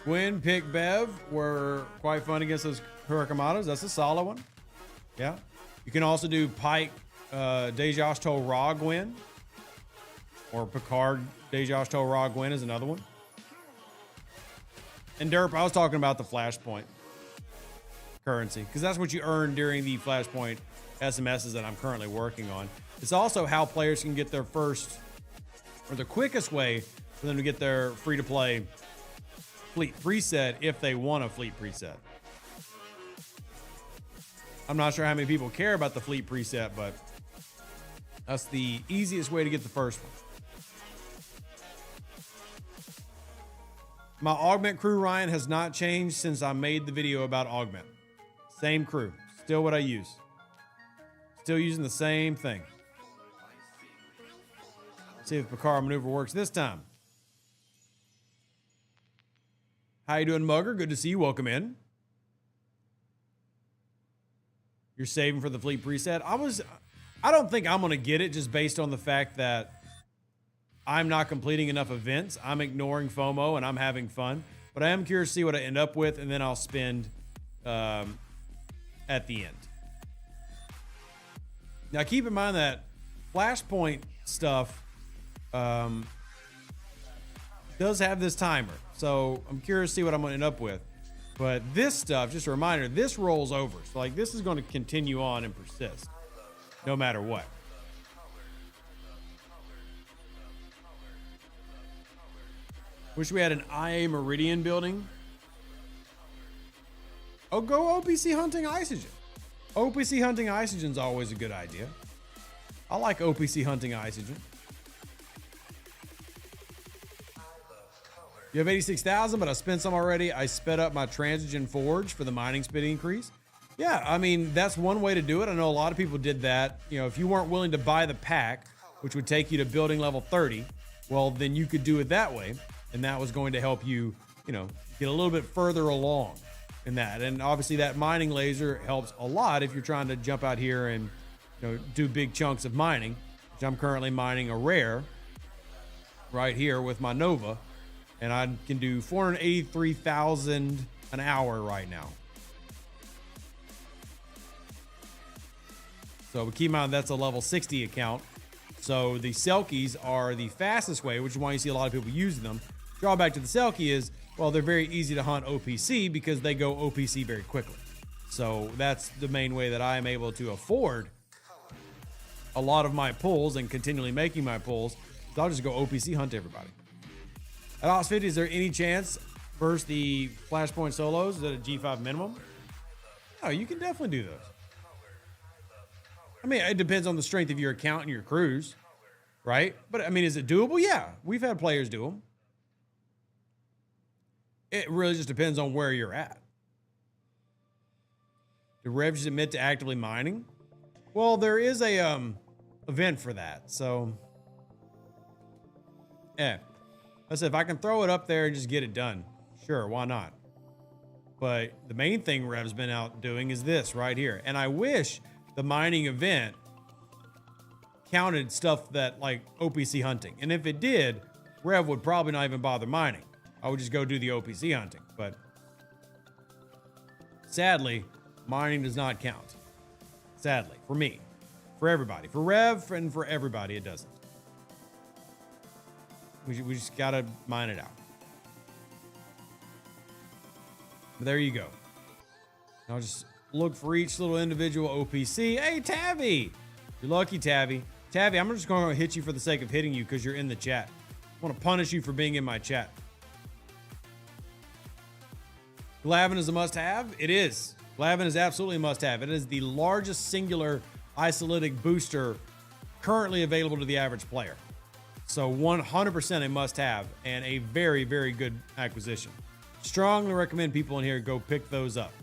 Gwen, Pick, Bev were quite fun against those Hurricamados. That's a solid one. Yeah. You can also do Pike, Dejash Tol Ra Gwen. Or Picard, Dejash Tol Ra Gwen is another one. And Derp, I was talking about the Flashpoint currency. Because that's what you earn during the Flashpoint SMSs that I'm currently working on. It's also how players can get their first, or the quickest way for them to get their free-to-play Fleet preset if they want a Fleet preset. I'm not sure how many people care about the Fleet preset, but that's the easiest way to get the first one. My augment crew, Ryan, has not changed since I made the video about augment. Same crew. Still what I use. Still using the same thing. See if Picard maneuver works this time. How you doing, Mugger? Good to see you. Welcome in. You're saving for the fleet preset. I don't think I'm going to get it just based on the fact that I'm not completing enough events. I'm ignoring FOMO and I'm having fun, but I am curious to see what I end up with, and then I'll spend at the end. Now, keep in mind that Flashpoint stuff does have this timer, so I'm curious to see what I'm going to end up with. But this stuff, just a reminder, this rolls over. So, like, this is going to continue on and persist no matter what. Wish we had an IA Meridian building. Oh, go OPC hunting Isogen. OPC hunting Isogen is always a good idea. I like OPC hunting Isogen. You have 86,000, but I spent some already. I sped up my Transigen Forge for the mining speed increase. Yeah, I mean, that's one way to do it. I know a lot of people did that. You know, if you weren't willing to buy the pack, which would take you to building level 30, well, then you could do it that way. And that was going to help you, you know, get a little bit further along in that. And obviously that mining laser helps a lot if you're trying to jump out here and, you know, do big chunks of mining, which I'm currently mining a rare right here with my Nova. And I can do 483,000 an hour right now. So keep in mind that's a level 60 account. So the Selkies are the fastest way, which is why you see a lot of people using them. Drawback to the Selkie is, well, they're very easy to hunt OPC because they go OPC very quickly. So that's the main way that I am able to afford a lot of my pulls and continually making my pulls. So I'll just go OPC hunt everybody. At Ops 50, is there any chance versus the Flashpoint solos at a G5 minimum? No, you can definitely do those. I mean, it depends on the strength of your account and your crews, right? But I mean, is it doable? Yeah, we've had players do them. It really just depends on where you're at. Do Revs admit to actively mining? Well, there is a event for that, so yeah. I said, if I can throw it up there and just get it done, sure, why not? But the main thing Rev's been out doing is this right here. And I wish the mining event counted stuff that like OPC hunting. And if it did, Rev would probably not even bother mining. I would just go do the OPC hunting. But sadly, mining does not count. Sadly, for me, for everybody, for Rev and for everybody, it doesn't. We just gotta mine it out. But there you go. I'll just look for each little individual OPC. Hey, Tabby! You're lucky, Tabby. Tabby, I'm just going to hit you for the sake of hitting you because you're in the chat. I want to punish you for being in my chat. Glavin is a must-have? It is. Glavin is absolutely a must-have. It is the largest singular isolytic booster currently available to the average player. So 100% a must-have and a very, very good acquisition. Strongly recommend people in here go pick those up.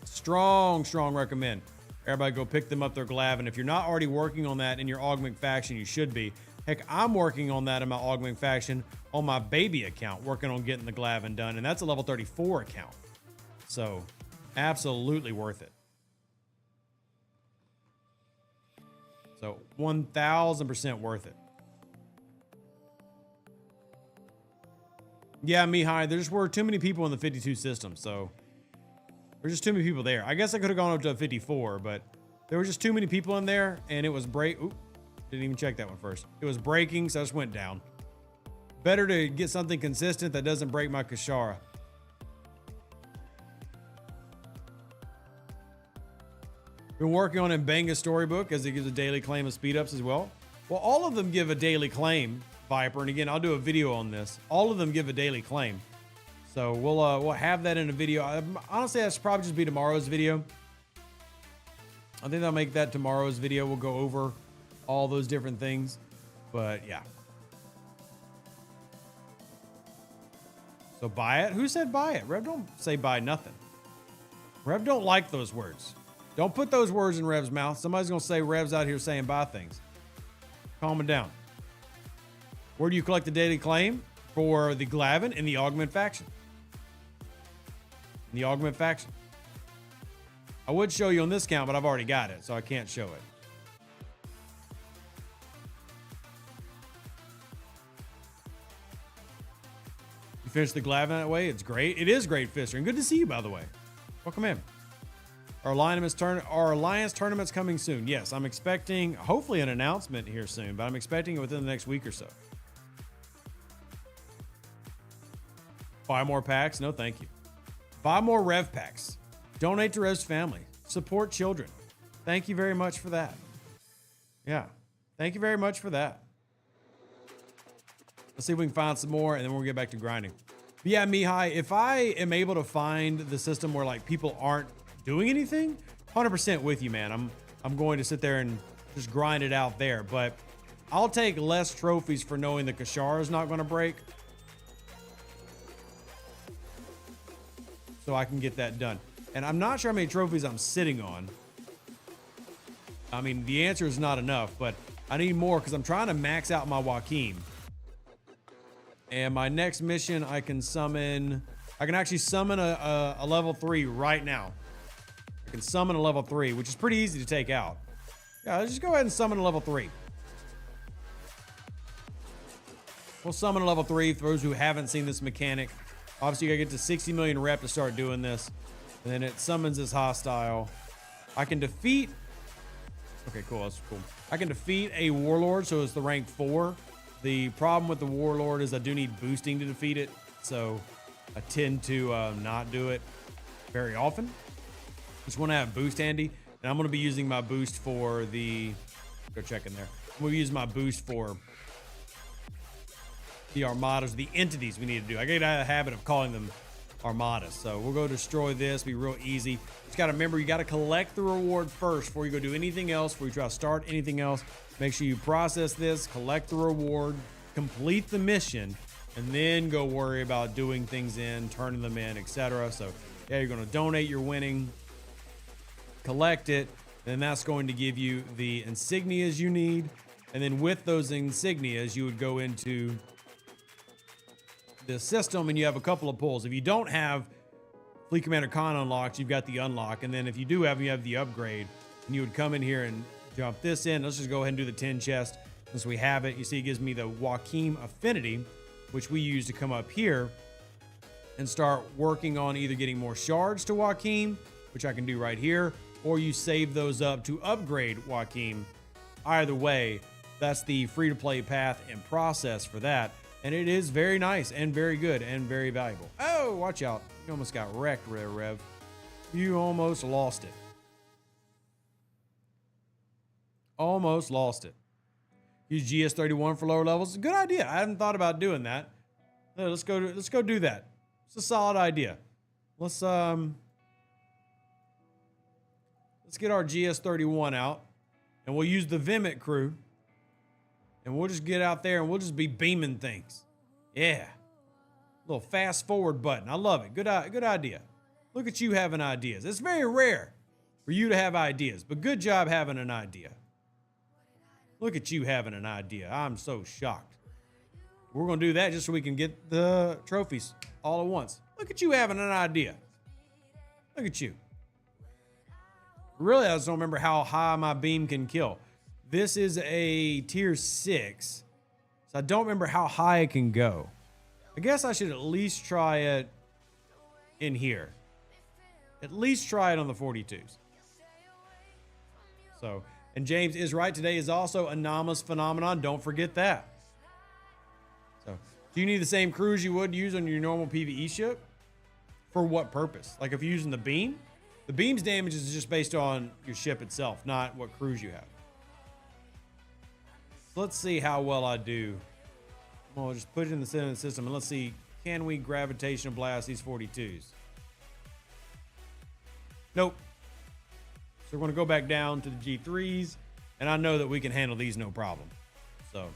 Strong recommend. Everybody go pick them up, their Glavin. If you're not already working on that in your Augment faction, you should be. Heck, I'm working on that in my Augment faction on my baby account, working on getting the Glavin done, and that's a level 34 account. So absolutely worth it. So 1,000% worth it. Yeah, Mihai, there just were too many people in the 52 system, so there's just too many people there. I guess I could have gone up to a 54, but there were just too many people in there, and it was Oop, didn't even check that one first. It was breaking, so I just went down. Better to get something consistent that doesn't break my Kashara. Been working on Mbenga's storybook as it gives a daily claim of speed ups as well. Well, all of them give a daily claim, Viper, and again, I'll do a video on this. All of them give a daily claim. So we'll have that in a video. Honestly, that should probably just be tomorrow's video. I think I'll make that tomorrow's video. We'll go over all those different things. But yeah. So buy it? Who said buy it? Rev don't say buy nothing. Rev don't like those words. Don't put those words in Rev's mouth. Somebody's going to say Rev's out here saying buy things. Calm it down. Where do you collect the daily claim? for the Glavin and the Augment faction. I would show you on this count, but I've already got it, so I can't show it. You finished the Glavin that way? It's great. It is great, Fister. And good to see you, by the way. Welcome in. Our alliance tournament's coming soon. Yes, I'm expecting, hopefully, an announcement here soon, but I'm expecting it within the next week or so. Buy more packs? No, thank you. Buy more Rev packs. Donate to Rev's family. Support children. Thank you very much for that. Yeah. Thank you very much for that. Let's see if we can find some more, and then we'll get back to grinding. But yeah, Mihai, if I am able to find the system where like people aren't doing anything, 100% with you, man. I'm going to sit there and just grind it out there. But I'll take less trophies for knowing the Kashar is not going to break, so I can get that done. And I'm not sure how many trophies I'm sitting on. I mean, the answer is not enough, but I need more because I'm trying to max out my Joaquin. And my next mission, I can actually summon a level 3 right now. I can summon a level 3, which is pretty easy to take out. Yeah, let's just go ahead and summon a level 3. We'll summon a level 3 for those who haven't seen this mechanic. Obviously, you gotta get to 60 million rep to start doing this. And then it summons this hostile. I can defeat... Okay, cool, that's cool. I can defeat a warlord, so it's the rank 4. The problem with the warlord is I do need boosting to defeat it. So I tend to not do it very often. Just want to have boost handy. And I'm going to be using my boost for the... Go check in there. I'm going to use my boost for the armadas, the entities we need to do. I get out of the habit of calling them armadas. So we'll go destroy this. Be real easy. Just got to remember, you got to collect the reward first before you go do anything else. Before you try to start anything else, make sure you process this, collect the reward, complete the mission, and then go worry about doing things in, turning them in, etc. So yeah, you're going to donate your winning, collect it, and that's going to give you the insignias you need. And then with those insignias, you would go into the system and you have a couple of pulls. If you don't have Fleet Commander Khan unlocked, you've got the unlock. And then if you do have, you have the upgrade. And you would come in here and jump this in. Let's just go ahead and do the 10 chest since we have it. You see, it gives me the Joaquin Affinity, which we use to come up here and start working on either getting more shards to Joaquin, which I can do right here, or you save those up to upgrade Joaquin. Either way, that's the free-to-play path and process for that. And it is very nice and very good and very valuable. Oh, watch out. You almost got wrecked, Rev. You almost lost it. Almost lost it. Use GS31 for lower levels. Good idea. I haven't thought about doing that. Let's go do that. It's a solid idea. Let's get our GS31 out, and we'll use the Vimit crew, and we'll just get out there and we'll just be beaming things. Yeah. Little fast forward button. I love it. Good idea. Look at you having ideas. It's very rare for you to have ideas, but good job having an idea. Look at you having an idea. I'm so shocked. We're going to do that just so we can get the trophies all at once. Look at you having an idea. Look at you. Really, I just don't remember how high my beam can kill. This is a tier 6, so I don't remember how high it can go. I guess I should at least try it in here. At least try it on the 42s. So, and James is right. Today is also anomalous phenomenon. Don't forget that. So, do you need the same crews you would use on your normal PvE ship? For what purpose? Like if you're using the beam? The beam's damage is just based on your ship itself, not what crews you have. So let's see how well I do. Well, just put it in the center of the system and let's see, can we gravitational blast these 42s? Nope. So we're going to go back down to the G3s, and I know that we can handle these no problem. So,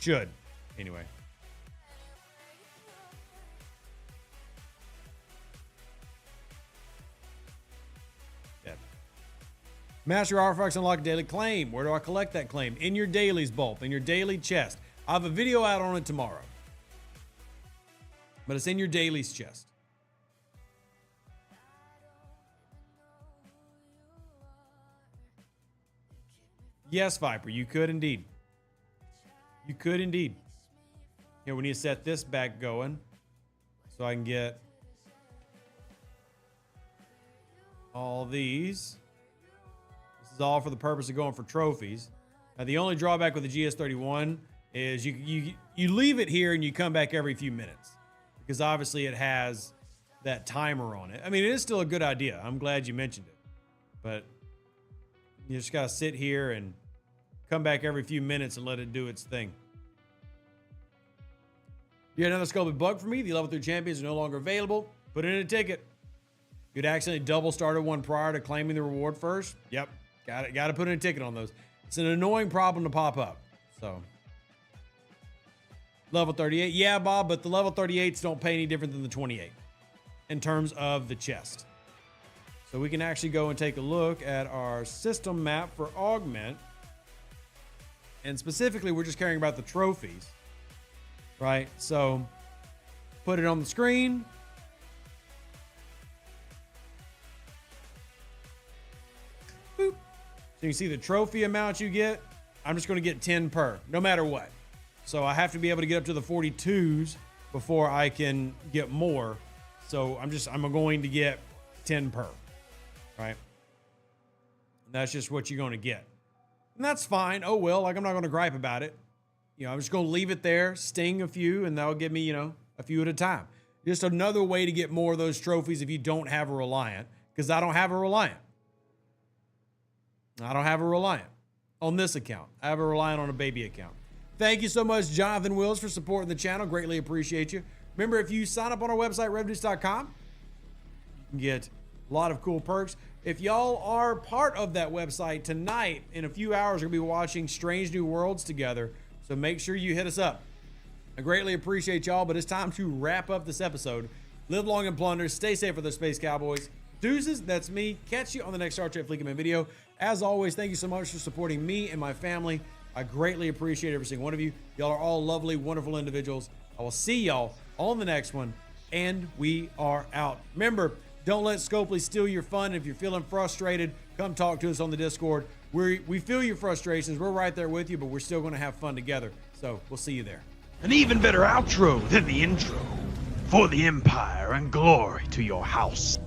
should, anyway. Yeah. Master Artifacts unlock daily claim. Where do I collect that claim? In your dailies, Bulb, in your daily chest. I have a video out on it tomorrow. but it's in your dailies chest. Yes, Viper, you could indeed. You could indeed. Here, we need to set this back going so I can get all these. This is all for the purpose of going for trophies. Now, the only drawback with the GS31 is you leave it here and you come back every few minutes because obviously it has that timer on it. I mean, it is still a good idea. I'm glad you mentioned it, but you just got to sit here and come back every few minutes and let it do its thing. You had another sculpted bug for me. The level 3 champions are no longer available. Put in a ticket. You'd accidentally double started one prior to claiming the reward first. Yep. Got to put in a ticket on those. It's an annoying problem to pop up. So, level 38. Yeah, Bob, but the level 38s don't pay any different than the 28 in terms of the chest. So we can actually go and take a look at our system map for Augment. And specifically, we're just caring about the trophies, right? So put it on the screen. Boop. So you can see the trophy amount you get. I'm just going to get 10 per, no matter what. So I have to be able to get up to the 42s before I can get more. So I'm going to get 10 per, right? And that's just what you're going to get. And that's fine. Oh, well, like I'm not going to gripe about it. I'm just going to leave it there, sting a few, and that'll give me, a few at a time. Just another way to get more of those trophies if you don't have a Reliant, because I don't have a Reliant. I don't have a Reliant on this account. I have a Reliant on a baby account. Thank you so much, Jonathan Wills, for supporting the channel. Greatly appreciate you. Remember, if you sign up on our website, remnants.com, you can get a lot of cool perks. If y'all are part of that website tonight, in a few hours, we're going to be watching Strange New Worlds together. So make sure you hit us up. I greatly appreciate y'all, but it's time to wrap up this episode. Live long and plunder. Stay safe for the Space Cowboys. Deuces, that's me. Catch you on the next Star Trek Fleetman video. As always, thank you so much for supporting me and my family. I greatly appreciate every single one of you. Y'all are all lovely, wonderful individuals. I will see y'all on the next one, and we are out. Remember, don't let Scopely steal your fun. If you're feeling frustrated, come talk to us on the Discord. We feel your frustrations. We're right there with you, but we're still going to have fun together. So we'll see you there.
An even better outro than the intro. For the Empire and glory to your house.